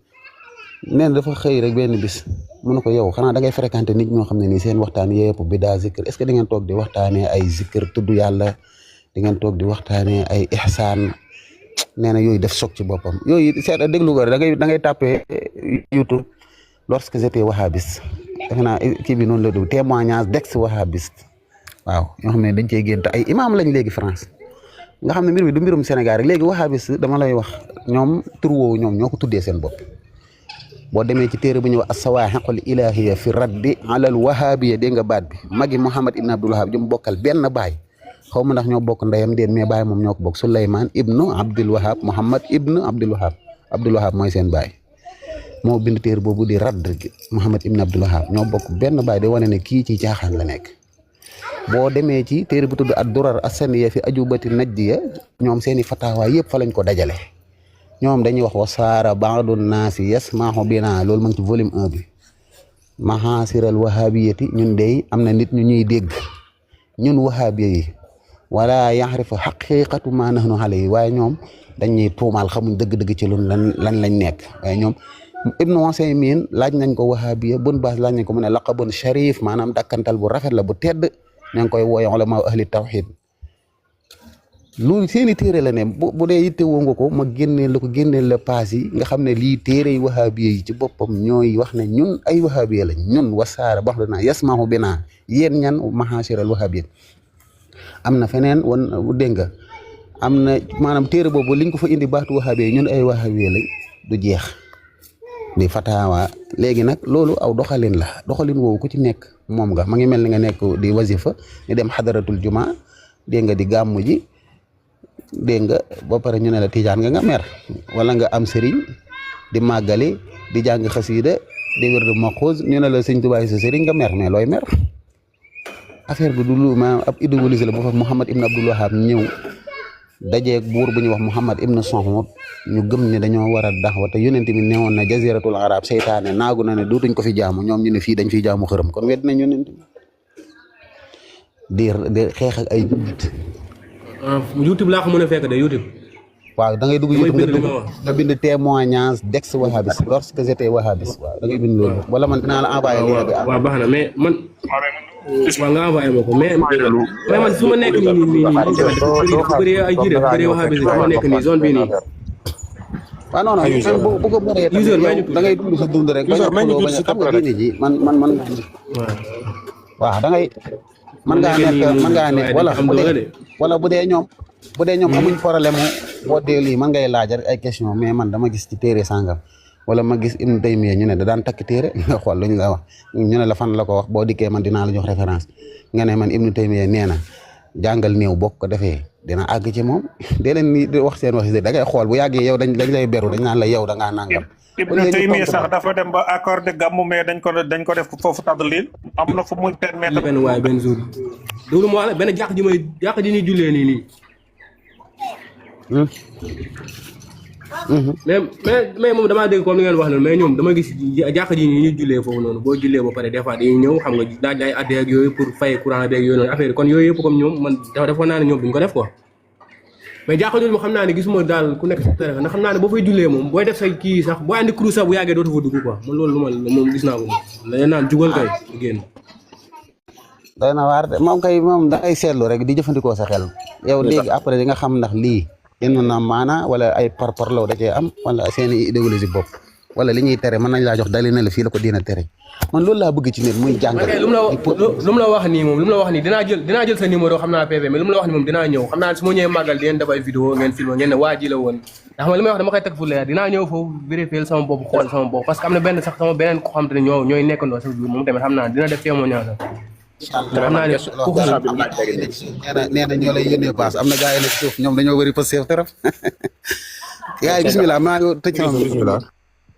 nee na dafa xëy rek benn bis mu ne ko yow xanaa da ngay fréquenter nit ñoo xam ne nii seen waxtaan yëpp bida zikr est-ce que da ngeen toog di waxtaanee ay zikr tudd yàlla di ngeen toog di waxtaanee ay ihsaan nee na yooyu def soog ci boppam yooyu seet déglu ko da ngay tàppee YouTube lorsque j'étais wahhabiste defe naa kii bi noonu la dugg témoignage d'ex wahhabiste waaw ñoo xam ne dañ cey génn te ay imam lañ léegi France nga xam ne mbir mi du mbirum Sénégal rek léegi wahhabiste dama lay wax ñoom tur woowu ñoom ñoo ko tuddee seen bopp boo demee ci téere bu ñuy wax as-sawaahiqul ilahiyya fi raddi alal wahhabiyya dégg nga baat bi magi Muhammad ibn Abdul Wahhab jum bokkal benn baay xaw ma ndax ñoo bokk ndeyam déen mais baay moom ñoo ko bokk Souleymane ibnu Abdul Wahhab Muhammad ibnu Abdul Wahhab Abdul Wahhab mooy seen baay moo bind téere boobu di radd Muhammad ibn Abdul Wahhab ñoo bokk benn baay day wane ne kii ci caaxaan la nekk boo demee ci téere bu tudd ad-durar as-saniyya fi ajubati najdiya ñoom seeni fatawa yëpp fa lañ ko dajale ñoom dañuy wax wasaara ba'du naasi yasma'u bina loolu mu ngi ci volume 1 bi mahasiral wahabiyati ñun dey am na nit ñu ñuy dégg ñun wahabiya yi wala yaxrifu xaqiqatu ma nahnu alayhi waaye ñoom dañuy tuumaal xamuñ dëgg-dëgg ci lan lañ nekk waaye ñoom Ibnu Usaymin laaj nañ ko wahabiya Bun Baas laaj nañ ko mu ne laqabun sharif maanaam dakkantal bu rafet la bu tedd ña ngi koy wooye ulama ahli tawhid loolu seeni téere la ne bu dee yitte woo nga ko ma génneel la ko génneel la paas yi nga xam ne lii téere yi wahabiya yi ci boppam ñooy wax ne ñun ay wahabiya lañ ñun wasaara bax danaa yasmahu binaa yéen ñan mahashiral wahabiya am na feneen wan dégg nga am na maanaam téere boobu liñ ko fa indi baatu wahabiya ñun ay wahabiya lañ du jeex di fatawa léegi nag loolu aw doxalin la doxalin woowu ku ci nekk moom nga ma ngi mel ni nga nekk di wasifa di dem xadaratul juma dégg nga di gàmmu ji dégg nga ba pare ñu ne la tijaan nga mer wala nga am sëriñ di màggali di jàng xasiida di wér de maxuus ñu ne la sëñ Tuubaa sa sëriñ nga mer mais looy mer affaire bi du lu ma ab idéologie la bu fa Muhammad ibn Abdul Wahab ñëw dajeeg buur bu ñuy wax Muhammad ibn Sohmoud ñu gëm ne dañoo war a daxwa te yonent bi newoon na jaziratul arab seytaane naagu na ne dootuñ ko fi jaamu ñoom ñu ne fii dañ fiy jaamu xërëm kon wedd nañ yonent bi di xeex ak ay jullit. YouTube laa ko mën a fekk de YouTube. waaw da ngay dugg YouTube nga bind témoignage d'ex wahhabiste lorsque j'étais wahhabiste waaw da ngay bind loolu wala man dinaa la envoyé lien bi. waaw baax na mais man. waaw nga envoyé ma ko mais man su ma nekk nii bëri ay jiite bëri wahhabiste su ma nekk nii zone bii nii. waaw non non bu ko bëree da ngay dund sa dund rek. bañ a xam nga diine ji man. waaw da ngay. mën ngaa nekk wala bu dee ñoom amuñ problème boo dee lii mën ngay laaj rek ay question mais man dama gis ci téere sàngam wala ma gis Ibnu Taymiya ñu ne da daan takk téere nga xool luñ la wax ñu ne la fan la ko wax boo dikkee man dinaa la jox référence nga ne man Ibnu Taymiya nee na jàngal néew bokk ko defee dina àgg ci moom dee leen ni wax seen wax da ngay xool bu yàggee yow dañ lay beru dañ naan la yow da ngaa nangam. Ibnu Taymiya sax dafa dem ba accordé gàmmu mais dañ ko def foofu tàddalil am na fu muy permettre. benn waaye benn jour déglu ma wax la benn jàkk ji ñuy jullee nii. mais moom damaa dégg comme li ngeen wax noonu mais ñoom dama gis jàkk ji ñuy jullee foofu noonu boo jullee ba pare des fois dañuy ñëw xam nga daaj ay adde ak yooyu pour fay courant beeg yooyu noonu affaire kon yooyu yëpp comme ñoom man dafa naa ne ñoom duñ ko def quoi. mais jàkka jooju moom xam naa ne gisuma daal ku nekk si terrain ndax xam naa ne boo fay jullee moom booy def say kii sax booy andi kurus sax bu yàggee dootu fa dugg quoi man loolu moom gis naa ko moom la naan jugal kay génn. doy na waar de moom kay moom da ngay seetlu rek di jëfandikoo sa xel yow léegi après di nga xam ndax lii yenn na maana wala ay parparloo da cee am wala seen i idéologie bopp wala li ñuy tere mën nañ laa jox dali na la fii la ko diina tere man loolu laa bëgg ci nit muy jàngale. lu mu la wax nii moom lu mu la wax nii dinaa jël sa numéro xam naa PV mais lu mu la wax nii moom dinaa ñëw xam naa su ma ñëwee màggal di ngeen def ay vidéo ngeen filmé ngeen ne waa ji la woon ndax man li may wax dama koy teg fu leer dinaa ñëw foofu vérifier sama bopp xool sama bopp parce que am na benn sax sama beneen ko xam te ne ñooy nekkandoo sax moom tamit xam naa dina def témoignage xam naa ne nee na ñoo lay yónnee paas am na gars yi nekk suuf ñoom dañoo bëri pas seef trop gars yi bismillah maa ngi tëj sama bismillah.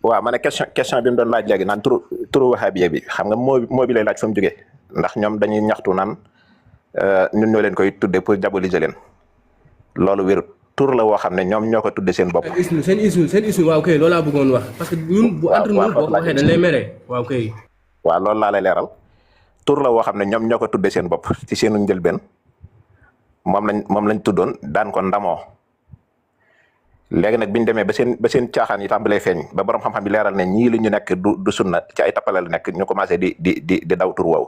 waaw ma ne question bi mu doon laaj léegi naan turu wahabiya bi xam nga moo bi lay laaj fa mu jógee ndax ñoom dañuy ñaxtu naan ñun ñoo leen koy tudde pour diaboliser leen loolu wér tur la woo xam ne ñoom ñoo ko tudde seen bopp. seen ismu waaw kay loolu laa bëggoon wax parce que ñun bu entre ñun boo ko waxee dañ lay mere waaw kay. waaw loolu laa lay leeral tur la woo xam ne ñoom ñoo ko tudde seen bopp ci seenu njëlbeen moom lañ tuddoon daan ko ndamoo. léegi nag bi ñu demee ba seen caaxaan yi tàmbalee feeñ ba borom xam-xam bi leeral ne ñii li ñu nekk du sunna ci ay tappale la nekk ñu commencé di daw tur woowu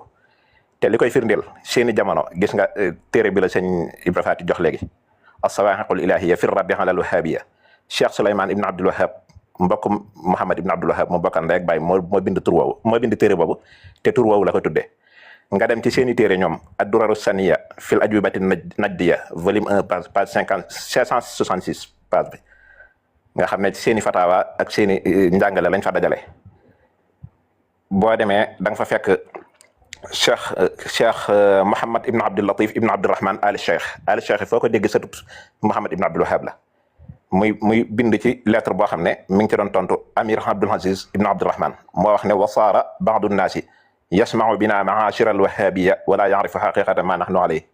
te li koy firndeel seeni jamono gis nga téere bi la sëñ Ibra Faati jox léegi as-sawaa'iqul ilaahiyya fi raddi ala al-wahhabiyya Cheikh Souleymane Ibn Abdul Wahhab mbokk Muhammad Ibn Abdul Wahhab moo bokkan rek bàyyi moo bind tur woowu moo bind téere boobu te tur woowu la ko tuddee nga dem ci seeni téere ñoom ad-duraru saniyya fil ajwibati najdiyya volume 1 page 566 page bi nga xam ne seeni fatawa ak seeni njàngale lañ fa dajale boo demee da nga fa fekk cheikh Mouhammad Ibn Abdul Latif Ibn Abdurrahman Ali Cheikh foo ko dégg satut Mouhammad Ibn Abdul Wahhab la muy bind ci lettre boo xam ne mi ngi ci doon tontu Amir Abdul Aziz Ibn Abdurrahman moo wax ne wasaara ba'du nnaasi yasma'u bina ma'ashira al-wahhabiyya wala ya'rifu haqiqata ma nahnu alayhi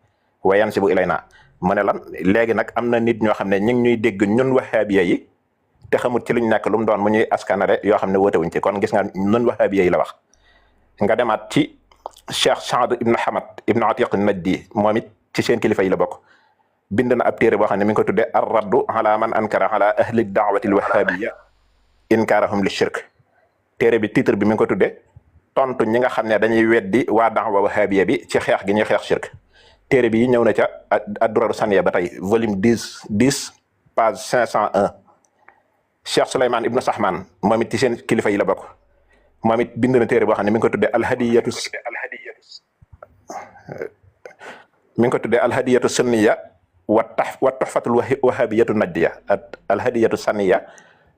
wa yansibu ilayna mu ne lan léegi nag am na nit ñoo xam ne ñu ngi ñuy dégg ñun wahhabiya yi te xamut ci luñ nekk lu mu doon mu ñuy askanare yoo xam ne woote wuñ ci kon gis nga ñun wahhabiya yi la wax. nga demaat ci Cheikh Saad Ibn Hamad Ibn Atiq Najdi moom it ci seen kilifa yi la bokk bind na ab téere boo xam ne mi ngi ko tuddee ar-raddu ala man ankara ala ahli da'wati al-wahhabiyya inkarahum li shirk téere bi titre bi mi ngi ko tudde tontu ñi nga xam ne dañuy weddi waa da'wa wahabiya bi ci xeex gi ñuy xeex shirk. téere bi ñëw na ca ad-Durarus Saniya ba tey volume 10 page 501 Cheikh Souleymane Ibnu Sahman moom it ci seen kilifa yi la bokk moom it bind na téere boo xam ne mi ngi ko tuddee alhadiyatu sunniya wa tuhfatul wahabiyatu najdiya alhadiyatu sunniya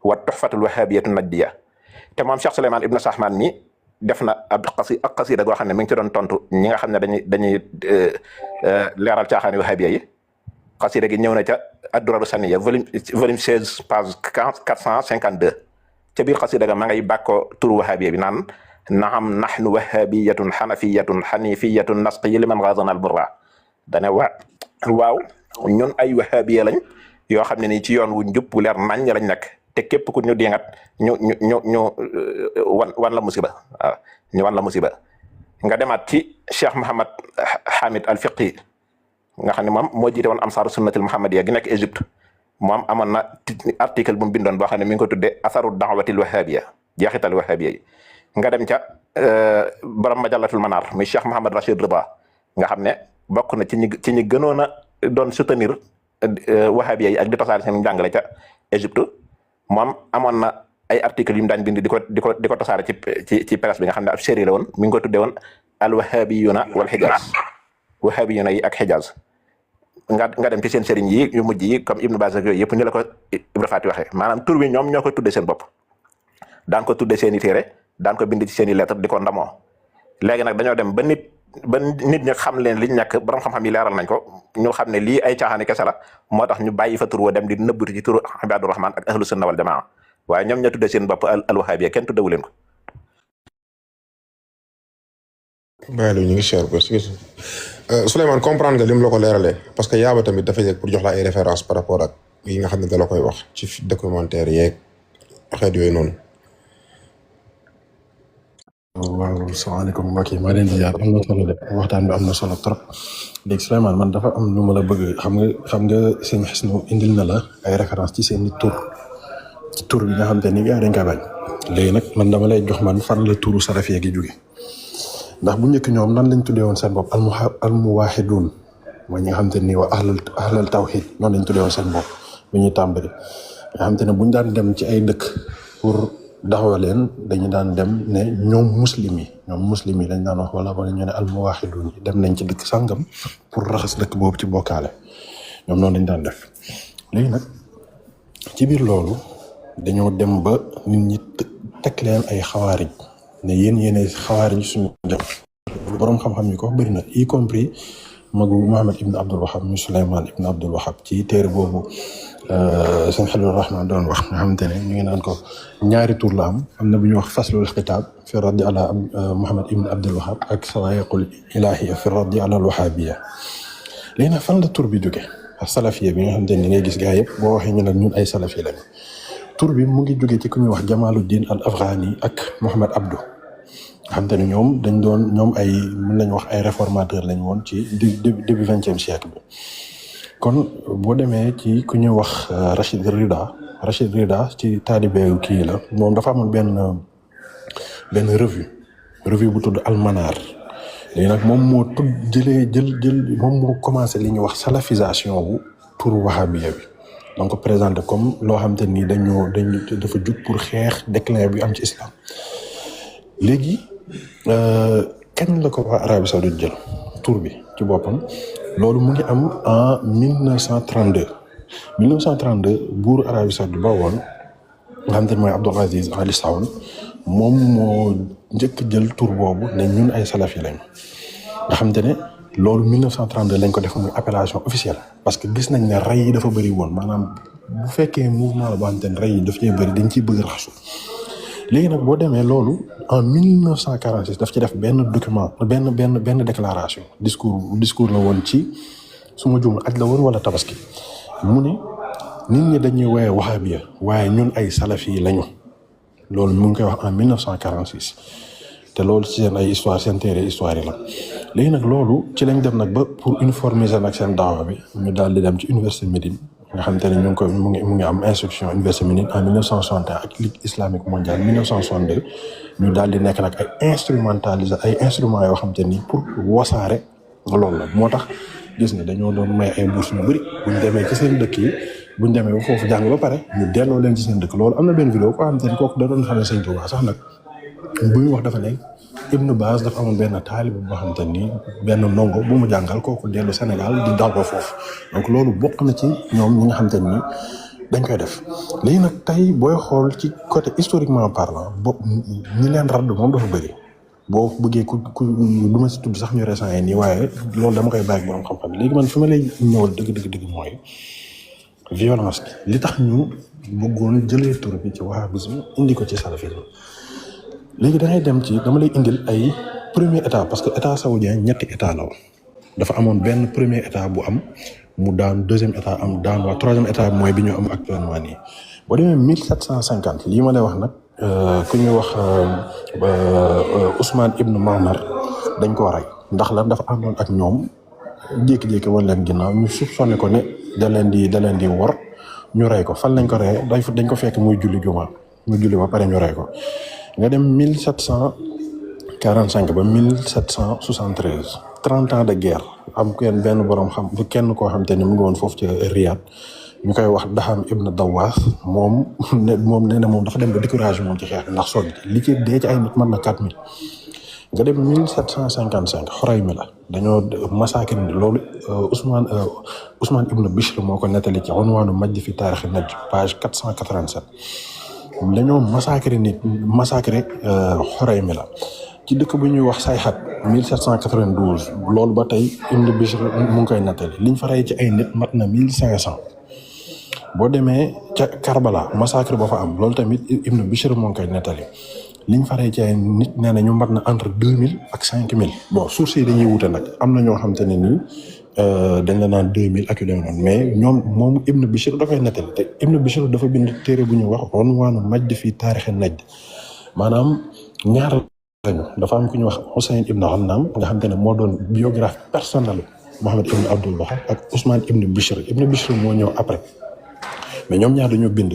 wa tuhfatul wahabiyatu najdiya te moom Cheikh Souleymane Ibnu Sahman mi def na ab xasida goo xam ne mi ngi ci doon tontu ñi nga xam ne dañuy leeral caaxaani wahabiya yi. xasida gi ñëw na ca ad-Durarus Saniya volume 16 page 452 ca biir xasida ga ma ngay bàkkoo turu wahabiya bi naan naam nahnu wahabiyatun hanafiyatun hanifiyatun nasqi liman ghazana al-burra dane waaw ñun ay wahabiya lañ yoo xam ne nii ci yoon wu njub bu leer nañ lañ nekk te képp ku ñu dingat ñu wan la musiba waaw ñu wan la musiba nga demaat ci Cheikh Mohammed Hamid al-Fiqi nga xam ne moom moo jiite woon ansaaru sunnatil muhammadiya gi nekk Égypte moom amoon na article bu mu bindoon boo xam ne mi ngi ko tuddee asaru da'watil wahabiya jeexital wahabiya yi nga dem ca borom majallatul manar muy Cheikh Mohammed Rachid Rida nga xam ne bokk na ci ñi gënoon a doon soutenir wahabiya yi ak di tasaare seen njàngale ca Égypte moom amoon na ay article yu mu daan bind di ko tasaare ci presse bi nga xam ne ab série la woon mi ngi ko tuddee woon al wahabiyuna wal hijaz wahabiyuna yi ak hijaz nga dem ci seen sëriñ yi yu mujj yi comme Ibn Baz ak yooyu yëpp ñu la ko Ibra Faty waxee maanaam tur bi ñoom ñoo ko tuddee seen bopp daan ko tuddee seen i téere daan ko bind ci seen i lettre di ko ndamoo léegi nag dañoo dem ba nit ñi xam leen liñ nekk borom xam-xam yi leeral nañ ko ñu xam ne lii ay caaxaani kese la moo tax ñu bàyyi fa tur woo dem di nëbbuti ci turu Ibadur Rahman ak ahlu sunna wal jamaa waaye ñoom ñoo tuddee seen bopp al wahabiya kenn tuddewu leen ko. bàyyi ñu ngi cher ko Souleymane comprendre nga lim la ko leeralee parce que yaaba tamit dafa yegg pour jox la ay référence par rapport ak yi nga xam ne da la koy wax ci documentaire yeeg xeet yooyu noonu. waaw salaamaaleykum mbokk yi maa leen di jaar am na solo de waxtaan bi am na solo trop léegi Souleymane man dafa am lu ma la bëgg xam nga seen xisnu indil na la ay référence ci seen tur bi nga xam te ni gars dañ koy bañ léegi nag man dama lay jox man fan la turu salafiya gi jóge ndax bu njëkk ñoom nan lañ tuddee woon seen bopp al muwahidun mooy ñi nga xam te ni waa ahlal tawhid noonu lañ tuddee woon seen bopp bu ñuy tàmbali nga xam te ne buñ daan dem ci ay dëkk pour daxawa leen dañu daan dem ne ñoom muslim yi dañ daan wax wala ñu ne al muwahidun yi dem nañ ci dëkk sàngam pour raxas dëkk boobu ci bokkaale ñoom noonu lañ daan def léegi nag ci biir loolu dañoo dem ba nit ñi teg leen ay xawaarij ne yéen xawaarij suñu jëm boroom xam-xam yi ko wax bëri na y compris magu Mohammed ibn Abdul Wahab mu Souleymane ibn Abdul Wahab ci téere boobu sëñ Xalilur Rahman doon wax nga xamante ne ñu ngi naan ko ñaari tur la am na bu ñuy wax faslul xitaab fi raddi ala Mohammed ibn Abdul Wahab ak sawaayiqul ilaahiya fi raddi ala al wahabiya léegi nag fan la tur bi jóge ak salafiya bi nga xamante ne ngay gis gaa yëpp boo waxee ñu nag ñun ay salafi lañu tur bi mu ngi jóge ci ku ñuy wax Jamaluddin al Afghani ak Mohamed Abdou xam te ne ñoom ay mën nañu wax ay réformateur lañ woon ci début 20e siècle bi kon boo demee ci ku ñuy wax Rachid Rida ci taalibe kii la moom dafa amoon benn revue bu tudd Almanar léegi nag moom moo jël moom moo commencé li ñuy wax salafisation wu turu wahabiya bi donc présenté comme loo xam te ni dafa jug pour xeex déclin bi am ci islam léegi kañ la ko waa Arabie Saoudite jël tur bi ci boppam loolu mu ngi am en 1932 buuru Arabie Saoudite ba woon nga xam te ne mooy Abdul Aziz Ali Saoud moom moo njëkk jël tur boobu ne ñun ay salafi lañ nga xam te ne loolu 1932 lañ ko def muy appellation officielle parce que gis nañ ne rey yi dafa bëri woon maanaam bu fekkee mouvement la boo xam te ne rey yi daf cee bëri dañ ciy bëgg raxasu léegi nag boo demee loolu en 1946 daf ci def benn document benn déclaration discours la woon ci suma juum aj la woon wala tabaski mu ne nit ñi dañuy woowee wahabiya waaye ñun ay salafi lañu loolu mu ngi koy wax en 1946 te loolu ci seen ay histoire seen téere histoire yi la léegi nag loolu ci lañ dem nag ba pour uniformiser nag seen daawa bi ñu daal di dem ci université Médine nga xam te ne ñu ngi ko mu ngi am instruction université minute en 1961 ak Ligue islamique mondiale 1962 ñu daal di nekk nag ay instruments yoo xam te ni pour wasaare loolu la moo tax gis nga dañoo doon may ay bourses yu bëri buñ demee ci seen dëkk yi buñ demee ba foofu jàng ba pare ñu delloo leen ci seen dëkk loolu am na benn vidéo koo xam te ni kooku da doon xamee Sëñ Tuubaa sax nag bu ñu wax dafa ne Ibnu Baaz dafa amoon benn taalib boo xam te ni benn ndongo bu mu jàngal kooku dellu Sénégal di dal ko foofu donc loolu bokk na ci ñoom ñi nga xam te ni dañ koy def léegi nag tey booy xool ci côté historiquement parlant ñi leen radd moom dafa bëri boo bëggee ku du ma si tudd sax ñu récent yi nii waaye loolu dama koy bàyyi borom xam-xam léegi man fi ma lay ñëwal dëgg mooy violence bi li tax ñu bëggoon jëlee tur bi ci wahhabisme indi ko ci salafisme léegi da ngay dem ci dama lay indil ay premier état parce que état saoudien ñetti état la woon dafa amoon benn premier état bu am mu daan deuxième état am daan waa troisième état mooy bi ñu am actuellement nii boo demee 1750 lii ma lay wax nag ku ñuy wax Ousmane Ibn Mamar dañ koo rey ndax lan dafa àndoon ak ñoom jékki-jékki woon leen ginnaaw ñu soupçonné ko ne da leen di wor ñu rey ko fan lañ ko rey dañ ko fekk muy julli juma mu julli ba pare ñu rey ko nga dem 1745 ba 1773 30 ans de guerre am benn borom xam kenn koo xam te ne mu ngi woon foofu ci Riyad ñu koy wax Daham Ibn Dawaas moom nee na moom dafa dem ba découragé moom ci xeex ndax sonn li ci dee ci ay nit mën na 4000 nga dem 1755 Xoraymi la dañoo massacré ni loolu Ousmane Ibn Bishr moo ko nettali ci Unwaanu Majd fi taarixi Najd page 487 dañoo massacré Xoraymi la ci dëkk bu ñuy wax Sayxat 1792 loolu ba tey Ibn Bishr mu ngi koy nettali liñ fa rey ci ay nit mat na 1500 boo demee ca Karbala massacre ba fa am loolu tamit Ibn Bishr moo ngi koy nettali liñ fa rey ci ay nit nee na ñu mat na entre 2000 ak 5000 bon sources yi dañuy wute nag am na ñoo xam te ne nii dañ la naan 2000 ak yu demee noonu mais moom Ibn Bishr da koy nettali te Ibn Bishr dafa bind téere bu ñuy wax Unwaanu Majd fi taarixi Najd maanaam ñaar lañu dafa am ku ñuy wax Husayn Ibn Ghannam nga xam te ne moo doon biographie personnelle Mohammed Ibn Abdul Wahhab ak Ousmane Ibn Bishr moo ñëw après mais ñoom ñaar dañoo bind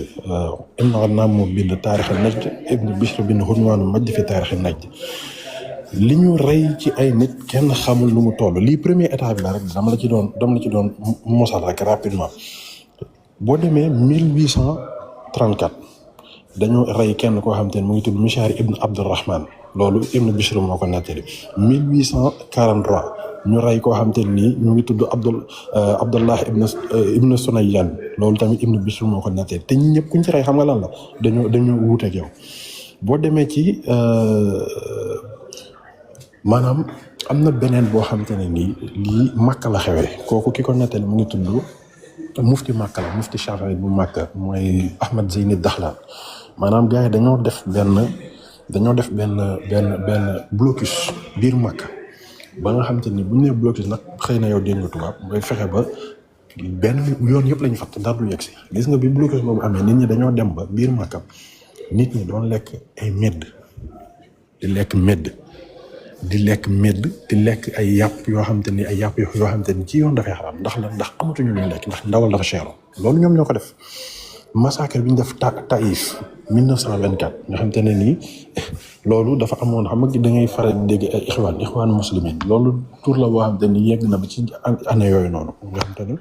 Ibn Ghannam moo bind taarixi Najd Ibn Bishr bind Unwaanu Majd fi taarixi Najd li ñu rey ci ay nit kenn xamul lu mu toll lii premier état bi la rek dama la ci doon mosal rek rapidement boo demee 1834 dañoo rey kenn koo xam te ne mu ngi tudd Mishar Ibn Abdurrahman loolu Ibn Bishr moo ko nettali 1843 ñu rey koo xam te ne nii ñu ngi tudd Abdullah Ibn Sunayyan loolu tamit Ibn Bishr moo ko nettali te ñi ñëpp kuñ ci rey xam nga lan la dañoo wuuteeg yow boo demee ci maanaam am na beneen boo xam te ne nii lii Makka la xewee kooku ki ko nettali mu ngi tudd mufti Makka la mufti Shafi'i bu Makka mooy Ahmad Zeyni Dakhla maanaam gars yi dañoo def benn blocus biir Makka ba nga xam te ni bu ñu nee blocus nag xëy na yow dégg nga tubaab mooy fexe ba benn yoon yëpp lañu fatt dara du yegg si gis nga bi blocus boobu amee nit ñi dañoo dem ba biir Makka nit ñi doon lekk ay medd di lekk medd di lekk ay yàpp yoo xam te ni ay yàpp yoo xam te ni ci yoon dafay xaraam ndax amatuñu luñ lekk ndax ndawal dafa cher loolu ñoom ñoo ko def massacre bi ñu def Taïf 1924 nga xam te ne nii loolu dafa amoon xam nga da ngay faral di dégg ay ixwaan muslimin loolu tur la boo xam te ni yegg na ba ci année yooyu noonu nga xam te ne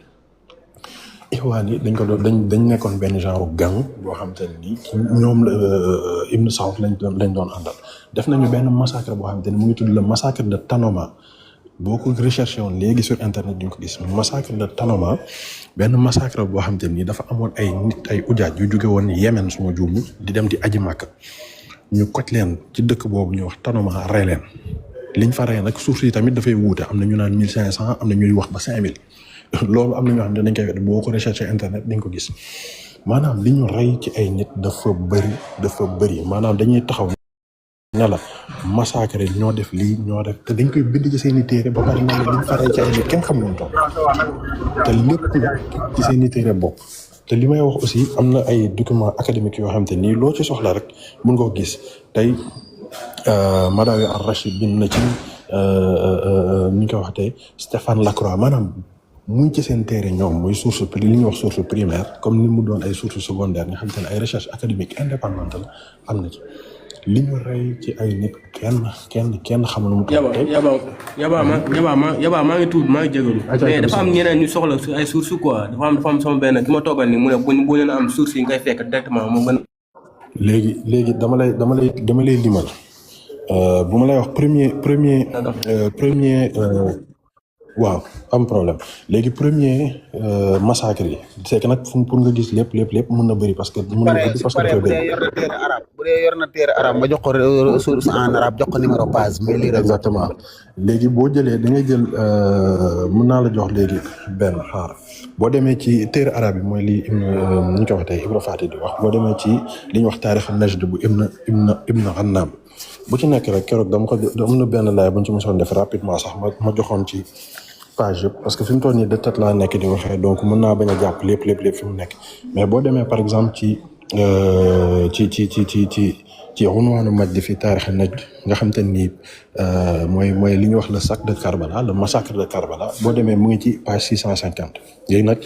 ixwaan yi dañ nekkoon benn genre gang boo xam te ne nii ñoom Ibn Saoud lañ doon àndal def nañu benn massacre boo xam te ne mu ngi tudd le massacre de Tanoma boo ko recherché woon léegi sur internet di nga ko gis massacre de Tanoma benn massacre boo xam te ni dafa amoon ay nit ay ujaaj yu jóge woon Yemen suma juumu di dem di aji Makka ñu koj leen ci dëkk boobu ñu wax Tanoma rey leen liñ fa rey nag suuf si tamit dafay wuute am na ñu naan 1500 am na ñuy wax ba 5000 loolu am na ñoo xam ne dañ koy wet boo ko recherché internet di nga ko gis maanaam li ñu rey ci ay nit dafa bëri maanaam dañuy taxaw ne la massacre ñoo def lii ñoo def te dañ koy bind ci seen i téere ba pare ne la liñ fa rey ci ay nit kenn xamul woon te lépp ci seen i téere bopp te li may wax aussi am na ay documents académiques yoo xam te nii loo ci soxla rek mun nga ko gis tey Madawi al-Rashid bind na ci ni ñu koy wax tey Stéphane Lacroix maanaam muy ci seen téere ñoom muy source li ñuy wax source primaire comme ni mu doon ay source secondaire nga xam te ne ay recherche académique indépendante la am na ci li ñu rey ci ay nit kenn xamul nu mu yaba maa ngi tuub maa ngi jégalu mais dafa am ñeneen ñu soxla ay source quoi dafa am sama benn ki ma toogal ni mu ne bu leen am source yi ngay fekk directement moo gën léegi dama lay limal bu ma lay wax premier waaw am problème léegi premier massacre yi c'est que nag pour nga gis lépp mën na bëri parce que mën na bëri parce que dafay bëri. bu dee yor na téere arabe ma jox ko source en arabe jox ko numéro page muy lire exactement léegi boo jëlee da ngay jël mën naa la jox léegi benn xaar boo demee ci téere arabe bi mooy li ñu ko wax tey Ibra Fati di wax boo demee ci li ñuy wax taarix Najd bu Ibn Ghannaam bu ci nekk rek keroog dama ko am na benn laay bu ñu ci mosoon def rapidement sax ma joxoon ci page yëpp parce que fi mu toll nii de tête laa nekk di waxee donc mën naa bañ a jàpp lépp fi mu nekk mais boo demee par exemple ci unwaanu Majd fi taarix Najd nga xam te ni mooy li ñuy wax le sac de Karbala le massacre de Karbala boo demee mu ngi ci page 650 léegi nag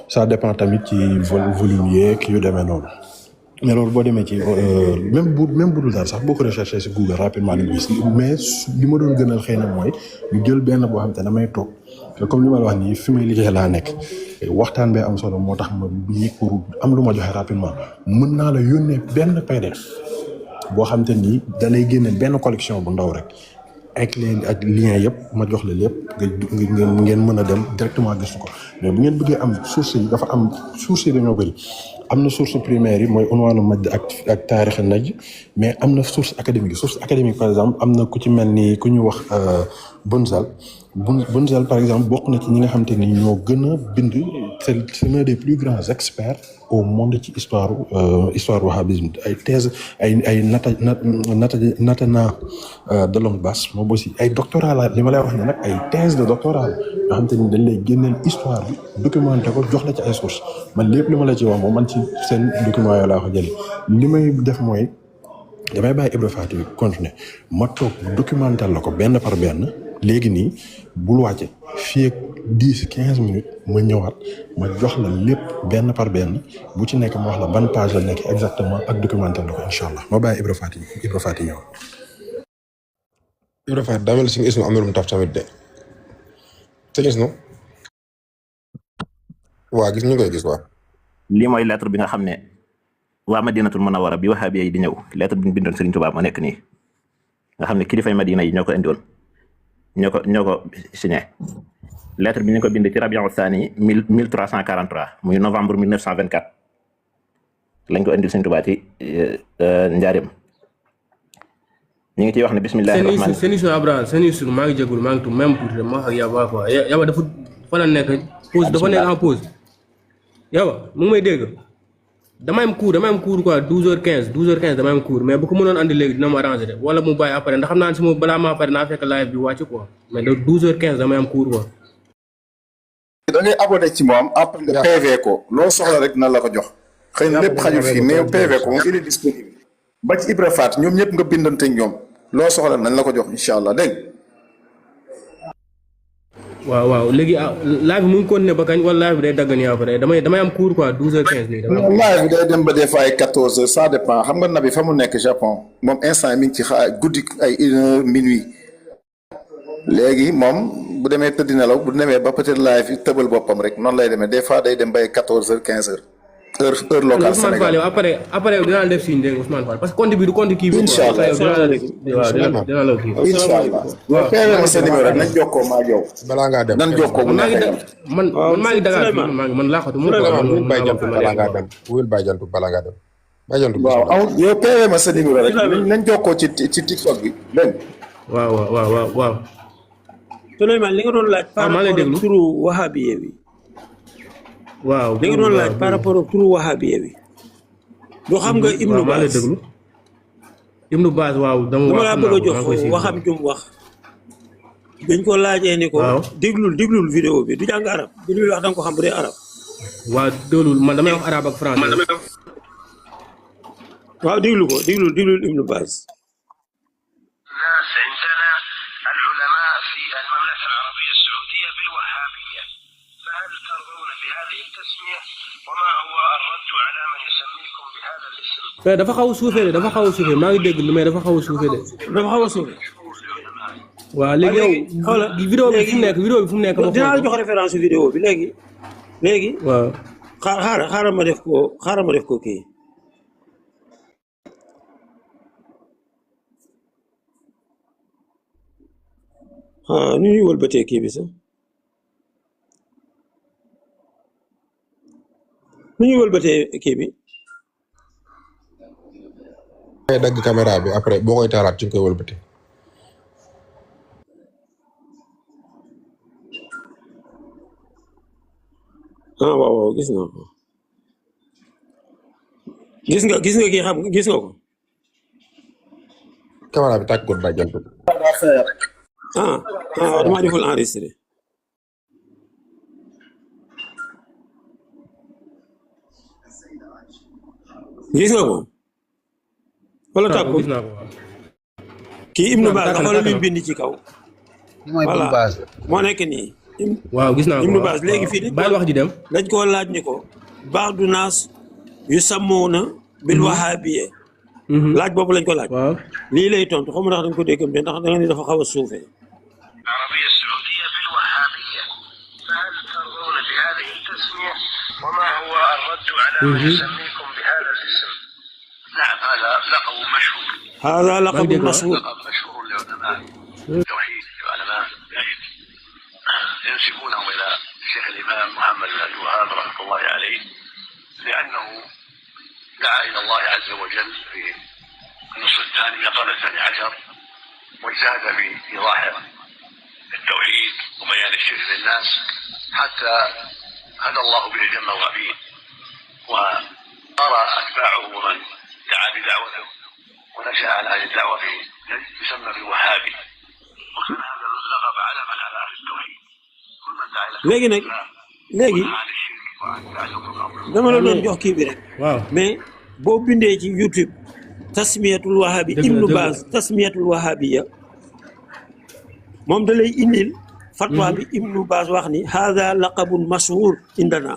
ça dépend tamit ci volume yeeg yu demee noonu. mais loolu boo demee ci même bu dul daal sax boo ko recherché si Google rapidement ni gis mais li ma doon gënal xëy na mooy ñu jël benn boo xam te damay toog comme li ma la wax nii fi may liggéey laa nekk waxtaan bee am solo moo tax ma yëg pour am lu ma joxe rapidement mën naa la yónnee benn PDF boo xam te ni da lay génneel benn collection bu ndaw rek ak lien yëpp ma jox la lépp ngeen mën a dem directement gis ko mais bu ngeen bëggee am source yi dafa am source yi dañoo bëri am na source primaire yi mooy unwaanu Majd ak taarix Najd mais am na source académique par exemple am na ku ci mel ni ku ñu wax Bunzal par exemple bokk na ci ñi nga xam te ni ñoo gën a bind c'est l'un des plus grands experts au monde ci histoire wahhabisme ay thèse ay Natana Delongbas moom aussi ay doctorat la li ma lay wax ne nag ay thèse de doctorat yoo xam te ni dañ lay génneel histoire bi documenté ko jox la ci ay sources man lépp li ma la ci wax moom man ci seen document yoo laa ko jëlee li may def mooy damay bàyyi Ibra Fati continuer ma toog documenté la ko benn par benn léegi nii bul wàcce fii ak 10-15 minutes ma ñëwaat ma jox la lépp benn par benn bu ci nekk ma wax la ban page la nekk exactement ak documenté la ko incha allah ma bàyyi Ibra Fati ñëw. Ibra Fati daa mel ni suñu isnu am na lu mu taf tamit de te gis nga waa gis ñu koy gis waa. lii mooy lettre bi nga xam ne waa Madinatul Munawwara bi Wahhabi yi di ñëw lettre bi ñu bindoon Serigne Touba ma nekk nii nga xam ne kilifay Madina yi ñoo ko indiwoon ñoo ko signé lettre bi ñu ko bind ci Rabiu Thani 1343 muy novembre 1924 lañ ko indil Serigne Touba ci Njaaréem ñu ngi ciy wax ne bismillahi rahmaani seen issue maa ngi jégalu maa ngi tudd même pour ma wax ak Yaba quoi Yaba dafa fa la nekk pause dafa nekk en pause Yaba mu ngi may dégg damay am cours quoi 12h15 damay am cours mais bu ko mënoon andi léegi dina ma arrangé de wala mu bàyyi après ndax xam naa ne si moom balaa maa pare naa fekk live bi wàcc quoi mais de 12h15 damay am cours quoi. da ngay abonné ci moom après nga PV ko loo soxla rek na la ko jox xëy na lépp xajul fii mais PV ko moom il est disponible ba ci Ibra Faat ñoom ñëpp nga bindante ñoom loo soxla nañ la ko jox incha allah dégg waaw léegi live bi mu ngi continuer ba kañ wala live bi day dagg nii après damay am cours quoi 12h15 nii. live bi day dem ba des fois ay 14h ça dépend xam nga nabi fa mu nekk Japon moom instant mi ngi ci guddi ay 1h minuit léegi moom bu demee tëdd nelaw bu demee ba peut-être live yi tëbal boppam rek noonu lay demee des fois day dem ba ay 14h 15h heure locale Ousmane Fall yow après dinaa def signe dégg nga Ousmane Fall parce que compte bi du compte kii bi. incha allah dinaa la kii. incha allah waaw PV ma sa numéro rek nañ jokkoo maa yow. balaa ngaa dem nañ jokkoo bu neexee man maa ngi Dakar man laaxatu mu wuyul bàyyantu balaa ngaa dem wuyul bàyyantu balaa ngaa dem bàyyantu waaw aw yow PV ma sa numéro rek nañ jokkoo ci TikTok bi dégg waaw Souleymane li nga doon laaj par rapport ak turu Wahhabiya bi waaw li nga doon laaj par rapport ak turu Wahhabiya bi du xam nga Ibnu Baas Ibnu Baas waaw dama laa bëgg a jox waxam jum wax dañ ko laajee ni ko déglul vidéo bi du jàng arab bi lu wax danga ko xam bu dee arab waaw déglul man damay wax arab ak français waaw déglul Ibnu Baas mais dafa xaw a suufee de dafa xaw a suufee maa ngi dégg lu mais dafa xaw a suufee de. dafa xaw a suufee. waaw léegi yow. xoolal vidéo bi fu mu nekk vidéo bi fu mu nekk. dinaa la jox référence vidéo bi léegi. waaw. xaaral ma def ko kii. nu ñuy wëlbatee kii bi sax nu ñuy wëlbatee kii bi. ngay dagg caméra bi après boo koy taalaat ci nga koy wëlbati. waaw gis nga ko gis nga kii xam gis nga ko. caméra bi tàggoot ba jant. damaa deful enregistré. gis nga ko. wala tàggu gis naa ko waaw. kii Ibnu Baaz xoolal li mu bind ci kaw. mooy Ibnu Baaz moo nekk nii. waaw gis naa ko Ibnu Baaz léegi fii bàyyi wax ji dem. dañ koo laaj ni ko baax du naas yu sàmmoona bil wahabiyya laaj boobu lañ ko laaj. waaw lii lay tontu xaw ma ndax dañ ko déggam de ndax da nga ni dafa xaw a suufee. العربية السعودية بالوهابية فهل ترضون بهذه التسمية وما هو الرد على من يسميكم بهذا الاسم؟ نعم هذا لقب مشهور. هذا لقب مشهور. لقب مشهور لعلماء التوحيد علماء العلم ينسبونه إلى الشيخ الإمام محمد بن عبد الوهاب رحمة الله عليه لأنه دعا إلى الله عز وجل في النصف الثاني من القرن الثاني عشر واجتهد في إيضاح التوحيد وبيان الشرك للناس حتى هدى الله به جميع الغابين وأرى أتباعه ومن دعا بدعوته ونشأ على هذه الدعوة في يسمى بالوهابي وكان هذا اللقب علما على أهل التوحيد كل من دعا إلى léegi nag léegi dama la doon jox kii bi rek. waaw mais boo bindee ci YouTube tasmiyatul wahabi Ibnu Baaz tasmiyatul wahabiya moom da lay indil fatwa bi Ibnu Baaz wax ni hada laqabun mashhur indana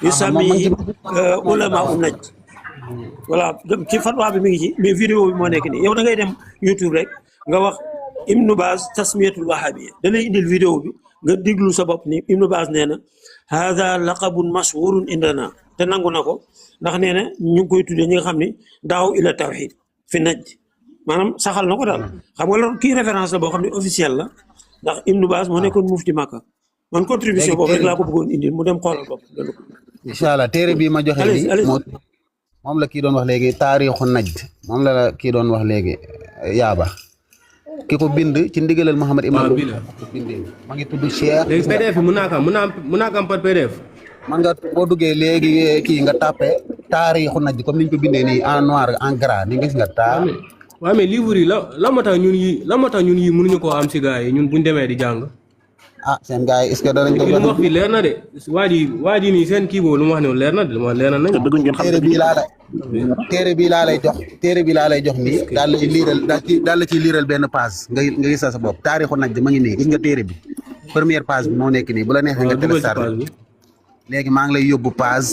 yusammi ulama u najd voilà ci fatwa bi mi ngi ci mais vidéo bi moo nekk nii yow da ngay dem YouTube rek nga wax Ibnu Baaz tasmiyatul wahabiya da lay indil vidéo bi nga déglu sa bopp ni Ibnu Baaz nee na hada laqabun mashhurun indana te nangu na ko ndax nee na ñu ngi koy tuddee ñi nga xam ne daaw ila tawhid fi najd maanaam saxal na ko daal xam nga loolu kii référence la boo xam ne officiel la ndax Ibnu Baaz moo nekkoon mufti Makka man contribution boobu rek laa ko bëggoon indi mu dem xoolal bopp. incha allah téere bii ma joxe nii moom la kii doon wax léegi taarixu najd moom la kii doon wax léegi yaaba ki ko bind ci ndigalal Muhammad ibn Abdullah ko bindee ma ngi tudd Cheikh. léegi PDF bi mën naa ko am par PDF. man nga boo duggee léegi kii nga tàppe taarixu najd comme niñ ko bindee nii en noir en gras ni gis nga taar. waaw mais livre yi la moo tax ñun yi mënuñu koo am si gars yi ñun buñ demee di jàng. seen gars yi est-ce que danañ ko lu mu wax fii leer na de waa ji nii seen kii boobu lu mu wax ne leer na de leer na nañ. téere bii laa lay jox nii daal la ciy liiral benn page nga gis sa bopp taarixu najd ma ngi nii gis nga téere bi première page bi moo nekk nii bu la neexee nga télécharge léegi maa ngi lay yóbbu page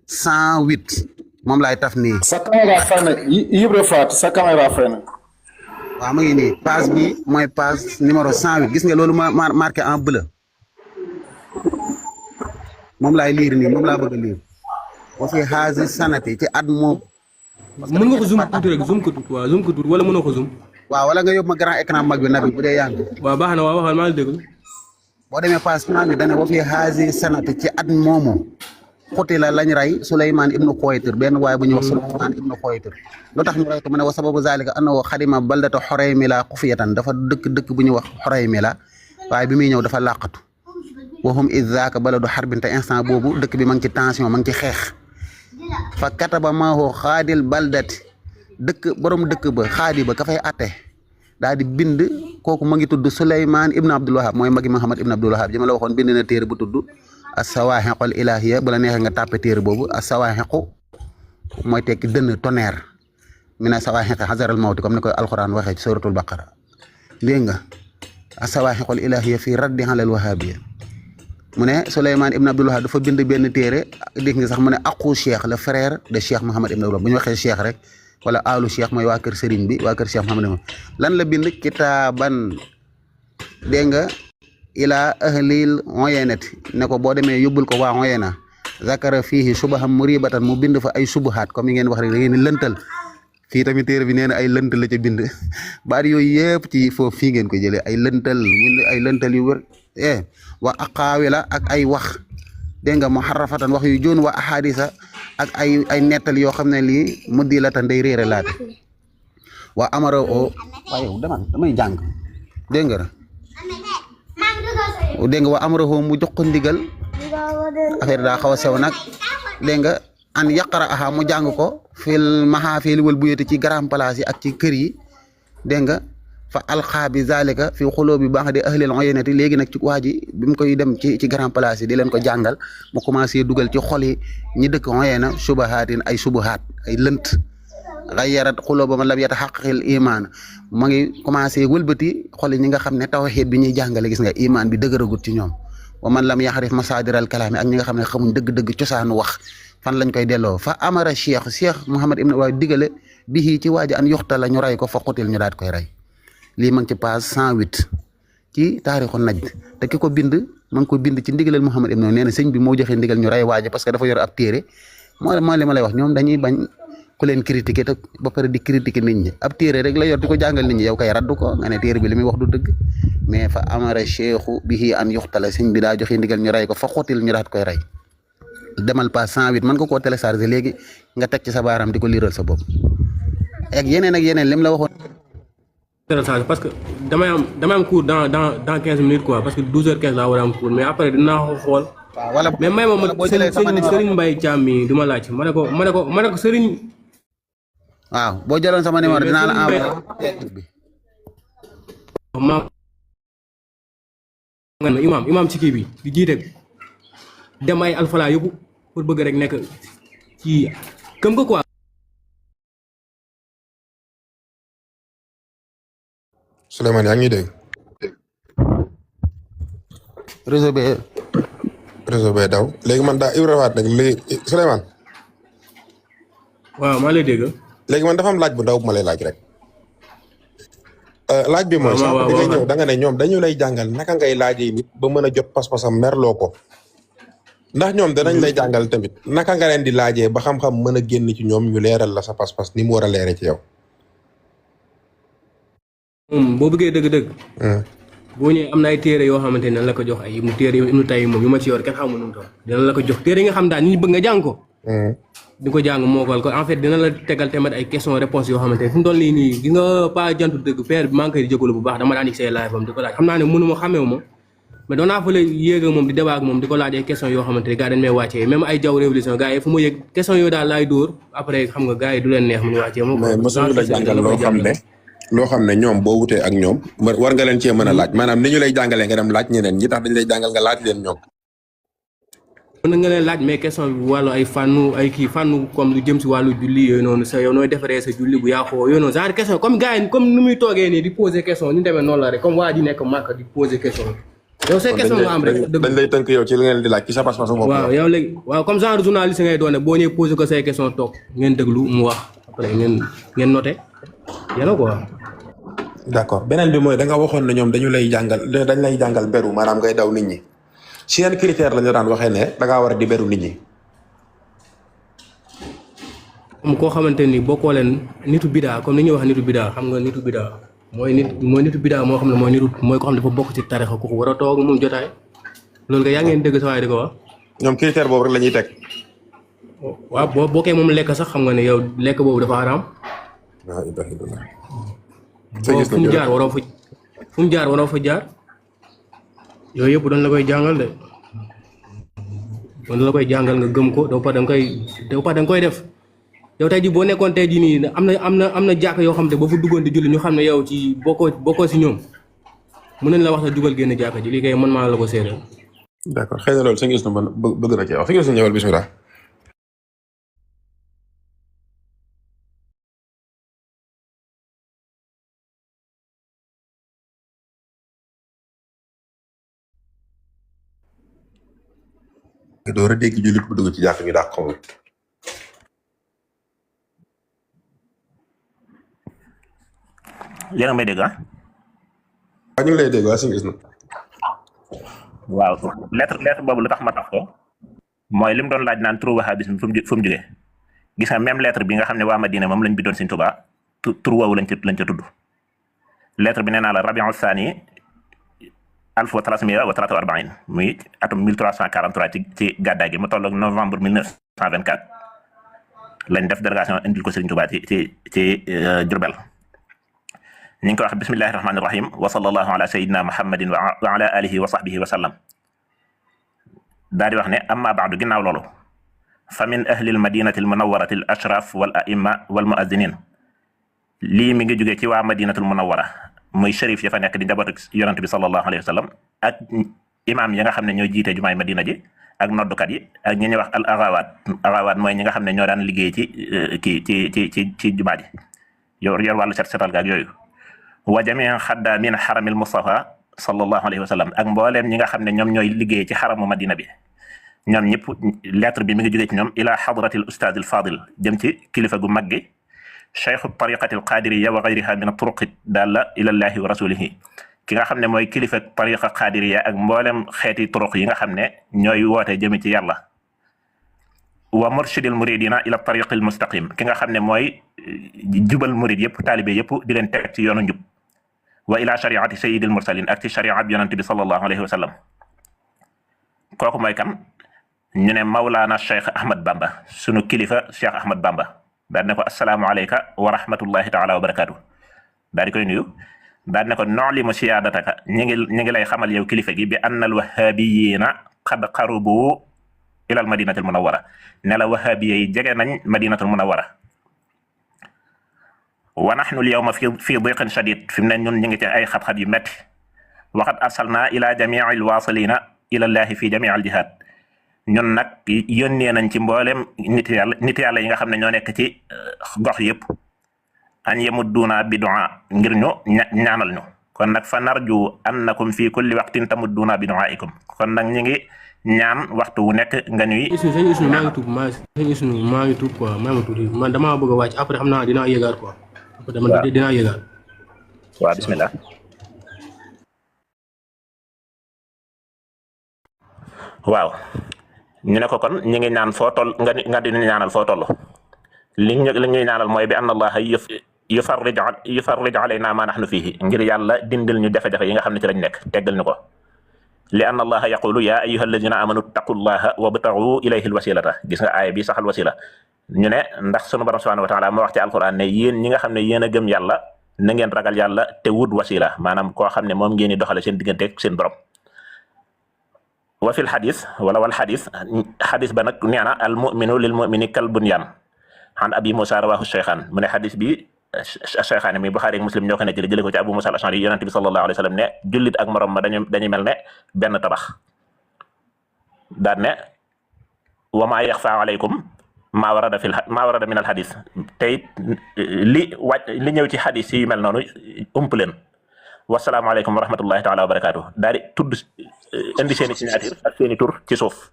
108 moom laay taf nii. sa caméra fay na Ibra Faat sa caméra fay na. waaw ma ngi nii page bi mooy page numéro 108 gis nga loolu ma marqué en bleu moom laay liir nii moom laa bëgg a liir wa fi haasi sanati ci at moom. mën nga ko zoom tuuti rek zoom ko tuuti wala mënoo ko zoom. waaw wala nga yóbbu ma grand écran mag bi nabi bu dee yàgg. waaw baax na waaw waxal maa ngi déglu. boo demee page bi dana wa fi haasi sanati ci at moomu xuti la lañ rey Souleymane ibnu Xoytir benn waaye bu ñuy wax Souleymane ibnu Xoytir lu tax ñu rey ko mu ne wa sababu zalika annahu xadima baldata Xoraymila xufiyatan dafa dëkk bu ñuy wax Xoraymila waaye bi muy ñëw dafa làqatu waxum id zaaka baladu xarbin te instant boobu dëkk bi ma ngi ci tension ma ngi ci xeex fa kataba maahu xaadil baldati borom dëkk ba xaadi ba ka fay atte daal di bind kooku ma ngi tudd Souleymane ibnu Abdul Wahab mooy magi Muhammad ibnu Abdul Wahab ji ma la waxoon bind na téere bu tudd as-sawaahiqul ilaahiya bu la neexee nga tàppe téere boobu as-sawaahiqu mooy tekki dënn tonnerre mina sawaahiqi hazaral mawti comme ni koy alxuraan waxee ci suratul baqara dégg nga as-sawaahiqul ilaahiya fii raddi alal wahabiya mu ne Souleymane Ibn Abdul Wahab dafa bind benn téere dégg nga sax mu ne aqu cheikh le frère de cheikh Mouhamad Ibn Abdul Wahab bu ñu waxee cheikh rek wala alu cheikh mooy waa kër Serigne bi waa kër cheikh Mouhamad lan la bind kitaaban dégg nga ila ahlil oyenati ne ko boo demee yóbbul ko waa oyena zakara fihi subaham muribatan mu bind fa ay subuhaat comme yi ngeen wax rek da ngeen di lëntal fii tamit téere bi nee na ay lënt la ca bind baat yooyu yëpp ci foofu fii ngeen ko jëlee ay lëntal yu wër wa aqaawila ak ay wax dégg nga muharrafatan wax yu joon wa ahadisa ak ay nettal yoo xam ne lii muddilatan day réere laate wa amara o waaye yow damay jàng dégg nga wa amara o mu jox ko ndigal affaire daa xaw a sew nag dégg nga an yaqara aha mu jàng ko fil mahafil wal buyati ci grand place yi ak ci kër yi dégg nga fa alxaa bi zalika fi xuloo bi baax de ahlil oyenati léegi nag ci waa ji bi mu koy dem ci grand place yi di leen ko jàngal mu commencé dugal ci xol yi ñi dëkk oyena subahaatin ay subahaat ay lënt xayyarat xuloo ba ma lam yataxaqaqil iman ma ngi commencé wëlbati xol yi ñi nga xam ne tawxiid bi ñuy jàngale gis nga iman bi dëgëragut ci ñoom wa man lam yaxarif masadiral kalaami ak ñi nga xam ne xamuñ dëgg-dëgg cosaanu wax fan lañ koy delloo fa amara cheikh Mouhamad Ibn Wahab digale bi ci waaji an yuxta la ñu ray ko fa xutil ñu daat koy rey lii ma ngi ci page 108 ci taarixu Najd te ki ko bind ma ngi ko bind ci ndigalal Mouhamad Ibn Wahab nee na sëñ bi moo joxe ndigal ñu rey waaji parce que dafa yor ab téere moo li ma lay wax ñoom dañuy bañ ku leen critiquer te ba pare di critiquer nit ñi ab téere rek la yor di ko jàngal nit ñi yow kay raddu ko nga ne téere bi li muy wax du dëgg mais fa amara cheikhu bihi an yuxtala sëñ bi daa joxe ndigal ñu rey ko fa xutil ñu daat koy rey demal page 108 mën nga koo télécharger léegi nga teg ci sa baaraam di ko liiral sa bopp ak yeneen lim la waxoon. parce que damay am cours dans 15 minutes quoi parce que 12h15 laa war a am cours mais après dinaa ko xool. waaw wala mais may ma Serigne Mbaye Thiam mi du ma laaj ma ne ko Serigne. waaw boo jëloon sama numéro dinaa la envoyé bi. imam ci kii bi di jiite dem ay alfala yëpp pour bëgg rek nekk ci këm ko quoi. Souleymane yaa ngi ñuy dégg. réseau bi daw léegi man daa Ibra waat nag léegi Souleymane. waaw maa lay dégg. léegi man dafa am laaj bu ndaw bu ma lay laaj rek. laaj bi mooy. waaw sax ñëw da nga ne ñoom dañu lay jàngal naka ngay laajee nit ba mën a jot pas-pasam merloo ko. ndax ñoom danañ lay jàngal tamit naka nga leen di laajee ba xam-xam mën a génn ci ñoom ñu leeral la sa pas-pas ni mu war a leeree ci yow. boo bëggee dëgg-dëgg. boo ñëwee am na ay téere yoo xamante ne la ko jox ay mu téere yu tay moom yu ma ci yor kenn xamul nu mu toll dina la ko jox téere yi nga xam daal nit ñi bëgg nga jàng ko. di ko jàng mookal ko en fait dina la tegal tamit ay question réponse yoo xamante ne fi mu toll nii gis nga pas jantu dëgg père bi maa ngi koy jégalu bu baax dama daan say live am di ko laaj xam naa ne mënu ma xameewu ma mais doon naa fa la yéeg ak moom di débat ak moom di ko laaj ay question yoo xamante ne gars dañ may wàccee même ay jaw révolution gars yi fu ma yëg question yooyu daal laay dóor après xam nga gars yi du leen neex mu ñu wàccee moom mais mosul la jàngal loo xam ne ñoom boo wutee ak ñoom war nga leen cee mën a laaj maanaam ni ñu lay jàngalee nga dem laaj ñeneen ñi tax dañ lay jàngal nga laaj leen ñoom. mën nga leen laaj mais question bi wàllu ay fànnu comme lu jëm si wàllu julli yooyu noonu sa yow nooy defaree sa julli bu yàqoo yooyu noonu genre question comme gars yi comme nu muy toogee nii di poser question ñu demee noonu la rek comme waa ji nekk màkk di poser question yow say question nga am rek dañ lay tënk yow ci li ngeen di laaj ci sa pas-pas bopp. waaw yow léegi waaw comme genre journaliste ngay doon boo ñëwee poser ko say question toog ngeen déglu mu wax après ngeen noté yéen quoi. d'accord beneen bi mooy da nga waxoon ne ñoom dañ lay jàngal beru maanaam ngay daw nit ñi si yan critère la ñu daan waxee ne da ngaa war a di beru nit ñi. comme koo xamante ni bokkoo leen nitu bidaa comme ni ñuy wax nitu bidaa xam nga nitu bidaa mooy nitu bidaa moo xam ne mooy ko xam ne dafa bokk ci tarixa ku ko war a toog mun jotaay loolu nga yaa ngeen dégg sa waay di ko wax. ñoom critère boobu rek la ñuy teg. waaw boo bokkee moom lekk sax xam nga ne yow lekk boobu dafa araam. waaw Ibrahima. fu mu jaar waroo fa jaar yooyu yëpp dañ la koy jàngal de dañ la koy jàngal nga gëm ko doo pa da nga koy def yow tey ji boo nekkoon tey ji nii am na jàkk yoo xam ne boo fa duggoon di julli ñu xam ne yow ci bokkoo si ñoom mën nañ la wax sa dugal génn jàkk ji lii kay man maa la ko séeréer. d'accord xëy na loolu sëñ Isnu bëgg na ci wax sëñ Isnu ñëwal bismillah. nga door a dégg jullit bu dugg ci jàkk ñu dàq xamul. yéen a may dégg ah. waaw ñu ngi lay dégg waa suñu gis na. waaw lettre boobu lu tax ma tax ko mooy li mu doon laaj naan turu wahabisme fu mu jógee gis nga même lettre bi nga xam ne waa Madina moom lañ bindoon Sëriñ Tuubaa tur woowu lañ ca tudd lettre bi nee naa la Rabiu Thani 1343 muy atum 1343 ci gàddaay gi mu toll ak novembre 1924 lañ def délégation indil ko Sëriñ Tuubaa ci Jurbel. ñu ngi ko wax bismillahi rahmaani rahim wa sallallahu ala sayyidina muhammadin wa ala alihi wa sahbihi wa sallam daal di wax ne amma baadu ginnaaw loolu fa min ahli almadinati almunawwarati al ashraf wal aimma wal muazzinin lii mi ngi jógee ci waa madinatul munawwara muy shérif ya fa nekk di njabootu yonent bi sallallahu alayhi wa sallam ak imam yi nga xam ne ñoo jiite jumaay madina ji ak noddukat yi ak ñi ñuy wax al agawaat mooy ñi nga xam ne ñoo daan liggéey ci jumaa ji yor wàllu setal gaak yooyu wa jamii xaddaamin xaramil Mustafa sallallahu alayhi wa sallam ak mbooleem ñi nga xam ne ñoom ñooy liggéey ci xaramu Madina bi ñoom ñëpp lettre bi mi ngi jógee ci ñoom ila xadratil ustaaz al fadil jëm ci kilifa gu mag gi cheikhu tariqati al qadiriya wa gayriha min turuqi dalla ila llahi wa rasulihi ki nga xam ne mooy kilifa tariqa qadiriya ak mbooleem xeeti turuq yi nga xam ne ñooy woote jëme ci yàlla wa murshidil muridina ila tariqil mustaqim ki nga xam ne mooy jubal murid yëpp taalibe yëpp di leen teg ci yoonu njub wa ila shariati sayyidil mursalin ak ci sharia bi yonante bi sallallahu alayhi wa sallam kooku mooy kan ñu ne Mawlana Cheikh Ahmad Bamba sunu kilifa Cheikh Ahmad Bamba daal ne ko assalaamu alayka wa rahmatullahi taala wa barakaatu daal di koy nuyu daal ne ko nu'limu siyaadataka ñi ngi lay xamal yow kilifa gi bi anna al wahhabiyina qad qarubu ila al madinatil munawwara ne la wahhabiya yi jege nañ madinatul munawwara wa nahnu al-yawma fi diqin shadid fi mu ne ñun ñu ngi ci ay xat-xat yu métti waqad arsalna ila jamii al-wasilina ila llahi fi jamii al-jihad ñun nag yónnee nañ ci mboolem nit yàlla yi nga xam ne ñoo nekk ci gox yëpp an yamudduna bi du'a ngir ñu ñaanal ñu kon nag fa narju annakum fi kulli waqtin tamudduna bi du'aikum kon nag ñu ngi ñaan waxtu wu nekk nga ñuy. sëñ Isnu maa ngi tuub quoi maa ngi tuub man damaa bëgg a wàcc après xam naa dinaa yëgaat quoi. waaw dinaa yëgaat. waaw bismillah. waaw ñu ne ko kon ñu ngi ñaan foo toll nga di ñaanal foo toll li ñuy ñaanal mooy bi anna allaha yufarrij alayna ma nahnu fihi ngir yàlla dindil ñu jafe-jafe yi nga xam ne ci lañ nekk teggal ñu ko. li anna allaha yaqulu ya ayyuha alladina amanu taqullaha wabtagu ilayhi alwasilata gis nga aaya bi saxal wasila ñu ne ndax sunu borom subhanahu wa taala moo wax ci alquran ne yéen ñi nga xam ne yéen a gëm yàlla na ngeen ragal yàlla te wut wasila maanaam koo xam ne moom ngeen di doxale seen digganteeg seen borom. wa fil xadis wala wal xadis ba nag nee na al muminu lil mumini kal bunyan an abi musa rawahu cheykhaan mu ne xadis bi cheykhaan mi Buxaari ak Muslim ñoo ko nettali jëlee ko ci Abu Musa al-Ash'ari yonente bi sallallahu alayhi wa sallam ne jullit ak morom ma dañuy mel ne benn tabax daan ne wa maa yaxfa alaykum maa warada min al xadis te it li ñëw ci xadis yi mel noonu ump leen wasalaamaaleykum wa rahmatullahi taala wa barakaatu daal di tudd indi seen i signature ak seen i tur ci suuf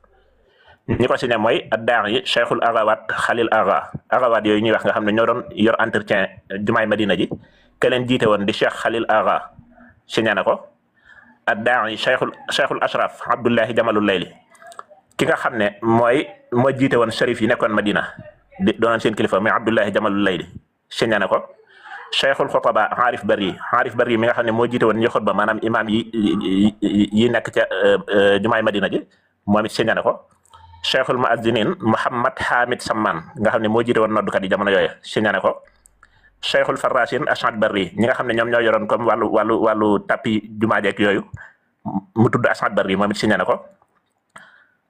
ñi ko signé mooy ad-daa'i Cheikhul Aghawaat Khalil Agha Aghawaat yooyu ñuy wax nga xam ne ñoo doon yor entretien jumaay Madina ji ke leen jiite woon di Cheikh Khalil Agha signé na ko ad-daa'i Cheikhul Ashraf Abdullahi Jamalul Layli ki nga xam ne moo jiite woon sharif yi nekkoon Madina di doonoon seen kilifa muy Abdullahi Jamalul Layli signé na ko. Cheikhul Xutaba Arif Bari mi nga xam ne moo jiite woon ñi xutba maanaam imaam yi nekk ca jumaay Madina ji moom it signé na ko. Cheikhul Muazzinin Muhammad Hamid Samman nga xam ne moo jiite woon noddukat yi jamono yooyu signé na ko. Cheikhul Farrasin Ashad Bari ñi nga xam ne ñoom ñoo yoroon comme wàllu tappi jumaa jeeg yooyu mu tudd Ashad Bari moom it signé na ko.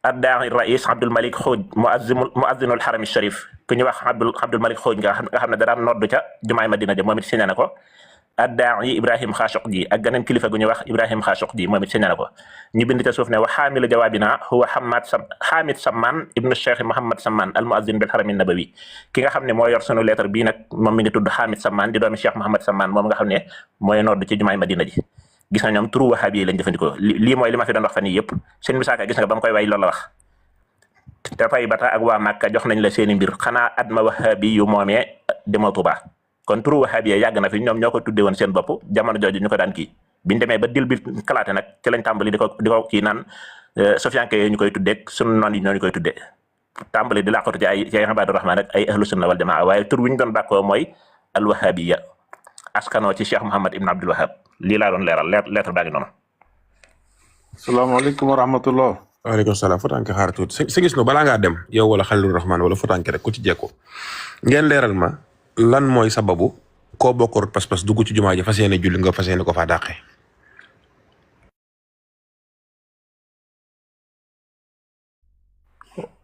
ad-daa'i rais Abdul Malik Xooj muazzinul Harami Sharif ku ñuy wax Abdul Malik Xooj nga xam ne da daan noddu ca jumaay Madina ja moom it signé na ko. ad-daa'i Ibrahim Khashoqji ak geneen kilifa gu ñuy wax Ibrahim Khashoqji moom it signé na ko ñu bind ca suuf ne wa xaamilu jawaabina huwa Hamid Samman ibnu Cheikh Muhammad Samman al muazzin bil Harami Nabawi ki nga xam ne moo yor sunu lettre bii nag moom mi ngi tudd Hamid Samman di doomi Cheikh Muhammad Samman moom nga xam ne mooy noddu ci jumaay Madina ji. gis nga ñoom turu wahabi yi lañ jëfandikoo lii mooy li ma fi doon wax fan yii yëpp seen misaaka gis nga ba mu koy way loolu la wax te Taybata ak waa Màkka jox nañ la seeni mbir xanaa adma wahabi yu moomee demoo Tuuba kon turu wahabi yàgg na fi ñoom ñoo ko tuddee woon seen bopp jamono jooju ñu ko daan kii biñ demee ba dil bi kalaate nag ci lañ tàmbali di ko kii naan sofiyanke yooyu ñu koy tuddee sunu noon yi ñoo ñu koy tuddee tàmbali di làqatu ci ay ibaadu rahmaan ak ay ahlu sunna wal jamaa waaye tur wi ñu doon bàkkoo mooy al wahabiya askanoo ci Cheikh Mouhamad Ibn Abdul Wahab lii laa doon leeral lettre baa ngi noonu. salaamaaleykum wa rahmatullah. waaleykum salaam Fotanke xaar tuuti si gis no balaa ngaa dem yow wala Xalilu Rahmaan wala Fotanke rek ku ci jekko ngeen leeral ma lan mooy sababu koo bokkoor pas-pas dugg ci jumaa ji fas yéene julli nga fas yéene ko faa dàqee.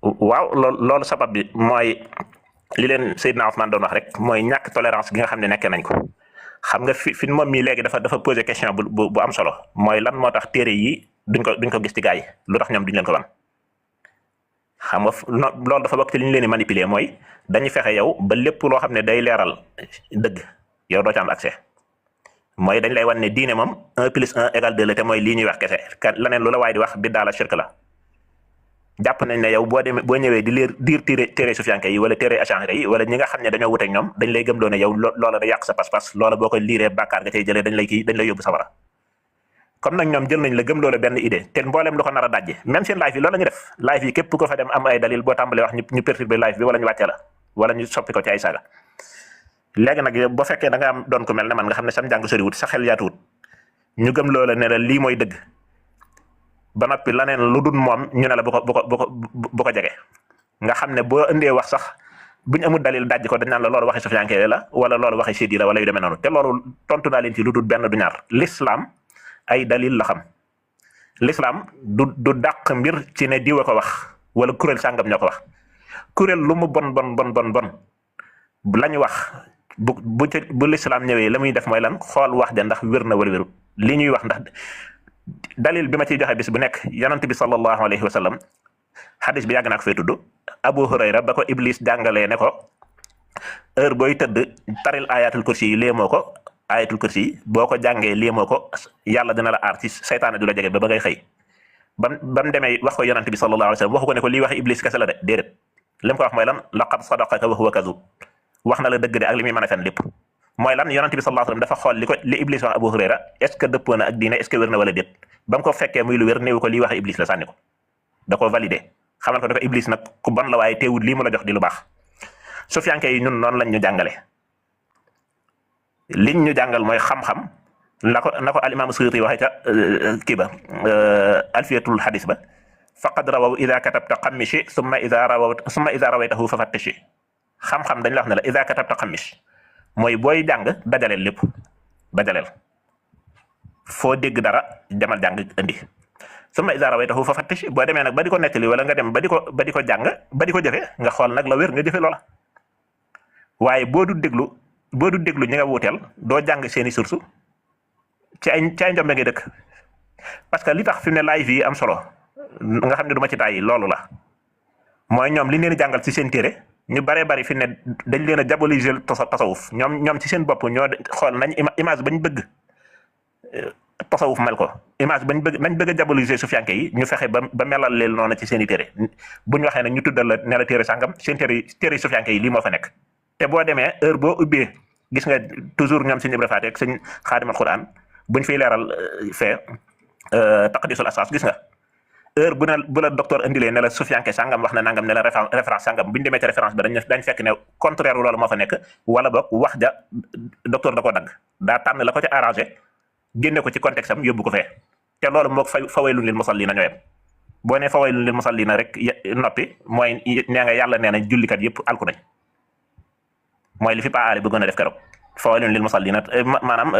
waaw loolu sabab bi mooy li leen Seydina Ousmane doon wax rek mooy ñàkk tolérance gi nga xam ne nekkee nañ ko xam nga fi moom mii léegi dafa posé question bu am solo mooy lan moo tax téere yi duñ ko gis ci gaa yi lu tax ñoom duñ leen ko wan xam nga loolu dafa bokk ci li ñu leen di manipuler mooy dañuy fexe yow ba lépp loo xam ne day leeral dëgg yow doo ci am accès mooy dañ lay wan ne diine moom 1 + 1 = 2 la te mooy lii ñuy wax kese leneen lu la waaye di wax biddaa la shirk la jàpp nañ ne yow boo ñëwee di diir téere sufiyanke yi wala téere ash'ari yi wala ñi nga xam ne dañoo wuteeg ñoom dañ lay gëmloo ne yow loola da yàq sa pas-pas loola boo ko liiree bàkkaar nga cay jëlee dañ lay yóbbu sawara comme nag ñoom jël nañ la gëmloo la benn idée te mbooleem lu ko nar a dajje même seen live yi loolu la ñu def live yi képp ko fa dem am ay dalil boo tàmbalee wax ñu perturber live bi wala ñu wàcce la wala ñu soppi ko ci ay saaga léegi nag boo fekkee da nga am doon ko mel ne man nga xam ne sam njàng soriwut sa xel yaatuwut ñu gëmloo la ne la lii mooy dëgg ba noppi laneen lu dul moom ñu ne la bu ko jege nga xam ne boo indee wax sax buñ amul dalil dajj ko dañ naan la loolu waxi sufiyanke la wala loolu waxi siidi la wala yu demee noonu te loolu tontu naa leen ci lu dul benn du ñaar l'islam ay dalil la xam l'islam du dàq mbir ci ne diwa ko wax wala kuréel sàngam ñoo ko wax kuréel lu mu bon la ñu wax bu l'islam ñëwee la muy def mooy lan xool wax ja ndax wér na wala wérut li ñuy wax ndax dalil bi ma ciy joxe bis bu nekk yonent bi sallallahu alayhi wa sallam xadis bi yàgg naa ko fay tudd Abu Hurayra ba ko Iblis jàngalee ne ko heure booy tëdd taril ayatul kursi yi léemoo ko ayatul kursi yi boo ko jàngee léemoo ko yàlla dina la aar ci saytaane du la jege ba ngay xëy ba mu demee wax ko yonent bi sallallahu alayhi wa sallam waxu ko ne ko lii waxi Iblis kese la de déedéet li mu ko wax mooy lan laqad sadaqaka wa huwa kadhub wax na la dëgg de ak li muy mën a fen lépp mooy lan yonent bi sallallahu alayhi wa sallam dafa xool li Iblis wax Abu Hurayra est-ce que dëppoo na ak diine est-ce que wér na wala déet ba mu ko fekkee muy lu wér néew ko lii wax Iblis la sànni ko da ko validé xamal ko dafa Iblis nag ku bon la waaye teewul lii mu la jox di lu baax sufiyanke yi ñun noonu lañ ñu jàngale liñ ñu jàngal mooy xam-xam na ko al imam Suyuti waxee ca kii ba alfiyatul hadis ba faqad rawaw ida katabta xammishi summa ida rawaytahu fa fattishi xam-xam dañ la wax ne la ida katabta xammish mooy booy jàng dajaleel lépp dajaleel foo dégg dara demal jàng indi summa iza rawaytahu fa fattish boo demee nag ba di ko nettali wala nga dem ba di ko jàng ba di ko jëfe nga xool nag la wér nga jëfe loola waaye boo du déglu ñi nga wuuteel doo jàng seeni source ci ay njombe ngay dëkk parce que li tax fi mu ne live yi am solo nga xam ne du ma ci tàyyi loolu la mooy ñoom li leen jàngal ci seen téere ñu bare bari fi ne dañ leen a diaboliser tasawuf ñoom ci seen bopp ñoo xool nañ image bañ bëgg tasawuf mel ko image nañ bëgg a diaboliser sufiyanke yi ñu fexe ba melal leen noonu ci seen i téere bu ñu waxee nag ñu tuddal la ne la téere sàngam seen téere sufiyanke yi lii moo fa nekk te boo demee heure boo ubbee gis nga toujours ñoom sëñ Ibra Faati ak sëñ Xaadimal Quraan buñ fiy leeral fee taqdisul asas gis nga heure bu la docteur indilee ne la sufiyanke sàngam wax na nangam ne la référence sàngam bu ñu demee ci référence bi dañ fekk ne contraire loolu moo fa nekk wala boog wax ja docteur da ko dagg daa tànn la ko ci arrangé génne ko ci contexte am yóbbu ko fee te loolu moog fawaylun lil musallina ñooyam boo nee fawaylun lil musallina rek noppi mooy nee nga yàlla nee na jullikat yëpp alku nañ mooy li fi Paa Ali bëggoon a def keroog fawaylun lil musallina maanaam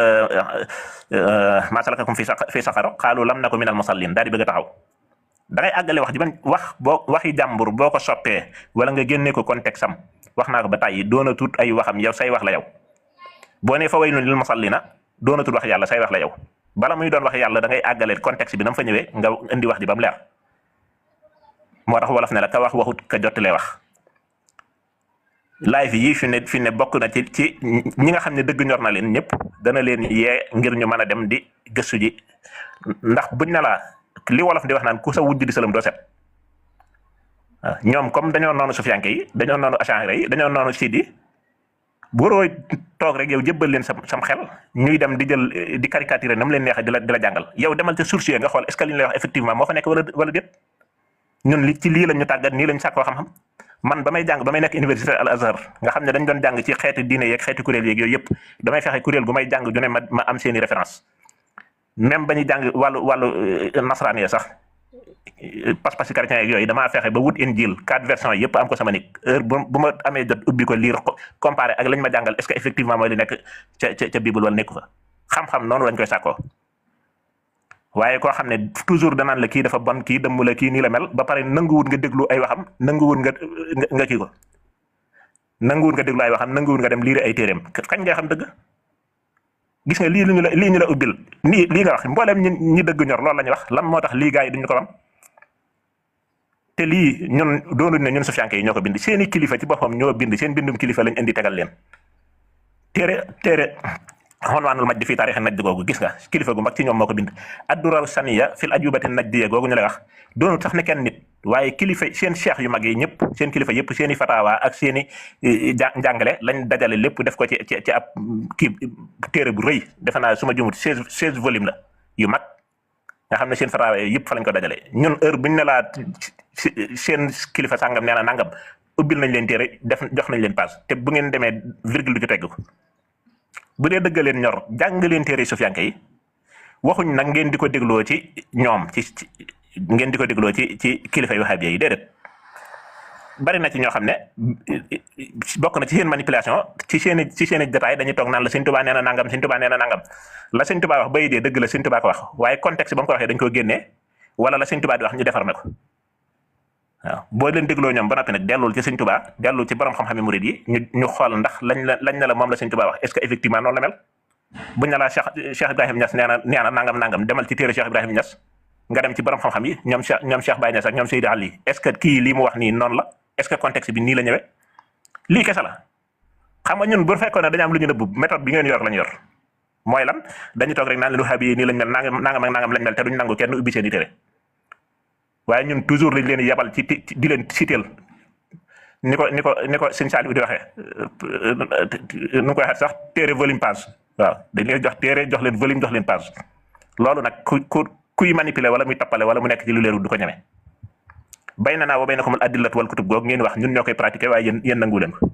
maa salakakum fi saqar qaalu lam naku minal musallin daal di bëgg a taxaw da ngay àggale wax ji ban waxi jàmbur boo ko soppee wala nga génne ko contexte am wax naa ko ba tàyyi doona tut ay waxam yow say wax la yow boo nee fawaylun lil musallina doona tut wax yàlla say wax la yow bala muy doon wax yàlla da ngay àggale contexte bi na mu fa ñëwee nga indi wax ji ba mu leer moo tax wolof ne la ka wax waxut ka jottalee wax live yi fi ne bokk na ci ñi nga xam ne dëgg ñor na leen ñëpp dana leen yee ngir ñu mën a dem di gëstu ji ndax buñ ne la li wolof di wax naan ku sa wujj di sëlam doo set waaw ñoom comme dañoo noonu sufiyanke yi dañoo noonu ash'ari yi dañoo noonu siid yi waroo toog rek yow jëbbal leen sam xel ñuy dem di jël di caricaturer nam leen neexee di la jàngal yow demal ca source nga xool est-ce que li ñu lay wax effectivement moo fa nekk wala déet ñun ci lii lañ ñu tàggat nii lañ sàkkoo xam-xam man ba may nekk université al azhar nga xam ne dañ doon jàng ci xeeti diine yeeg xeeti kuréel yeeg yooyu yëpp damay fexe kuréel gu may jàng ju ne ma am seeni référence même ba ñuy jàng wàllu nasaraan ya sax pas-pas ci chrétien yeeg yooyu damaa fexe ba wut injil 4 versions yëpp am ko sama nit heure bu ma amee jot ubbi ko lire comparé ak lañ ma jàngal est-ce que effectivement mooy li nekk ca bible wala nekku fa xam-xam noonu lañ koy sàkkoo waaye koo xam ne toujours danaan la kii dafa bon kii dëmm la kii nii la mel ba pare nanguwut nga déglu ay waxam nanguwut nga kii ko nanguwut nga déglu ay waxam nanguwut nga dem lire ay téeréem kañ ngay xam dëgg gis nga lii ñu la ubbil nii lii nga wax mbooleem ñi dëgg ñor loolu la ñuy wax lan moo tax lii gars yi duñu ko am te lii ñun doonuñ ne ñun sufiyanke yi ñoo ko bind seeni kilifa ci boppam ñoo bind seen bindum kilifa lañ indi tegal leen téere xonwaanul maj di fii taarixi najd googu gis nga kilifa gu mag ci ñoom moo ko bind addurar saniya fil ajubati najdiya googu ñu lay wax doonu tax ne kenn nit waaye kilifa seen cheikh yu mag yi ñëpp seen kilifa yëpp seen i fatawa ak seen i njàngale lañ dajale lépp def ko ci ab kii téere bu rëy defe naa su ma jumut 16 volume la yu mag nga xam ne seen fatawa yëpp fa lañ ko dajale ñun heure buñ ne laa seen kilifa sàngam nee na nangam ubbil nañ leen téere jox nañ leen page te bu ngeen demee virgule du ci tegg ko bu dee dëgg leen ñor jàng leen téere sufiyanke yi waxuñ nag ngeen di ko dégloo ci ñoom ngeen di ko dégloo ci kilifa yu wahabiya yi déedéet bari na ci ñoo xam ne bokk na ci seen manipulation ci seen i détail dañuy toog naan la Sëñ Tuubaa nee na nangam Sëñ Tuubaa nee na nangam la Sëñ Tuubaa wax bay dee dëgg la Sëñ Tuubaa ko wax waaye contexte ba mu ko waxee dañ ko génnee wala la Sëñ Tuubaa di wax ñu defar na ko waaw boo leen dégloo ñoom ba noppi nag dellul ci Sëñ Tuubaa dellul ci borom xam-xam yi murid yi ñu xool ndax lañ ne la moom la Sëñ Tuubaa wax est-ce que effectivement noonu la mel buñ ne la Cheikh Ibrahim Niass nee na nangam demal ci téere Cheikh Ibrahim Niass nga dem ci borom xam-xam yi ñoom Cheikh Baye Niass ak ñoom Seydi Ali est-ce que kii lii mu wax nii noonu la est-ce que contexte bi nii la ñëwee lii kese la xam nga ñun bu fekkoon ne dañu am lu ñu nëbb méthode bi ngeen yor lañ yor mooy lan dañu toog rek naan leen wahabi yi nii lañ mel nangam lañ mel te duñ nangu kenn ubbi seen i téere waaye ñun toujours lañ leen yebal ci di leen citeel ni ko sëñ Saliou di waxee nu ngi koy waxee sax téere volume page waaw dañ leen jox téere jox leen volume jox leen page loolu nag kuy manipuler wala muy tappale wala mu nekk ci lu leerul du ko ñeme bay na naa wa baynakumul adillatu wal kutub googu ngeen wax ñun ñoo koy pratiquer waaye yéen nangu leen ko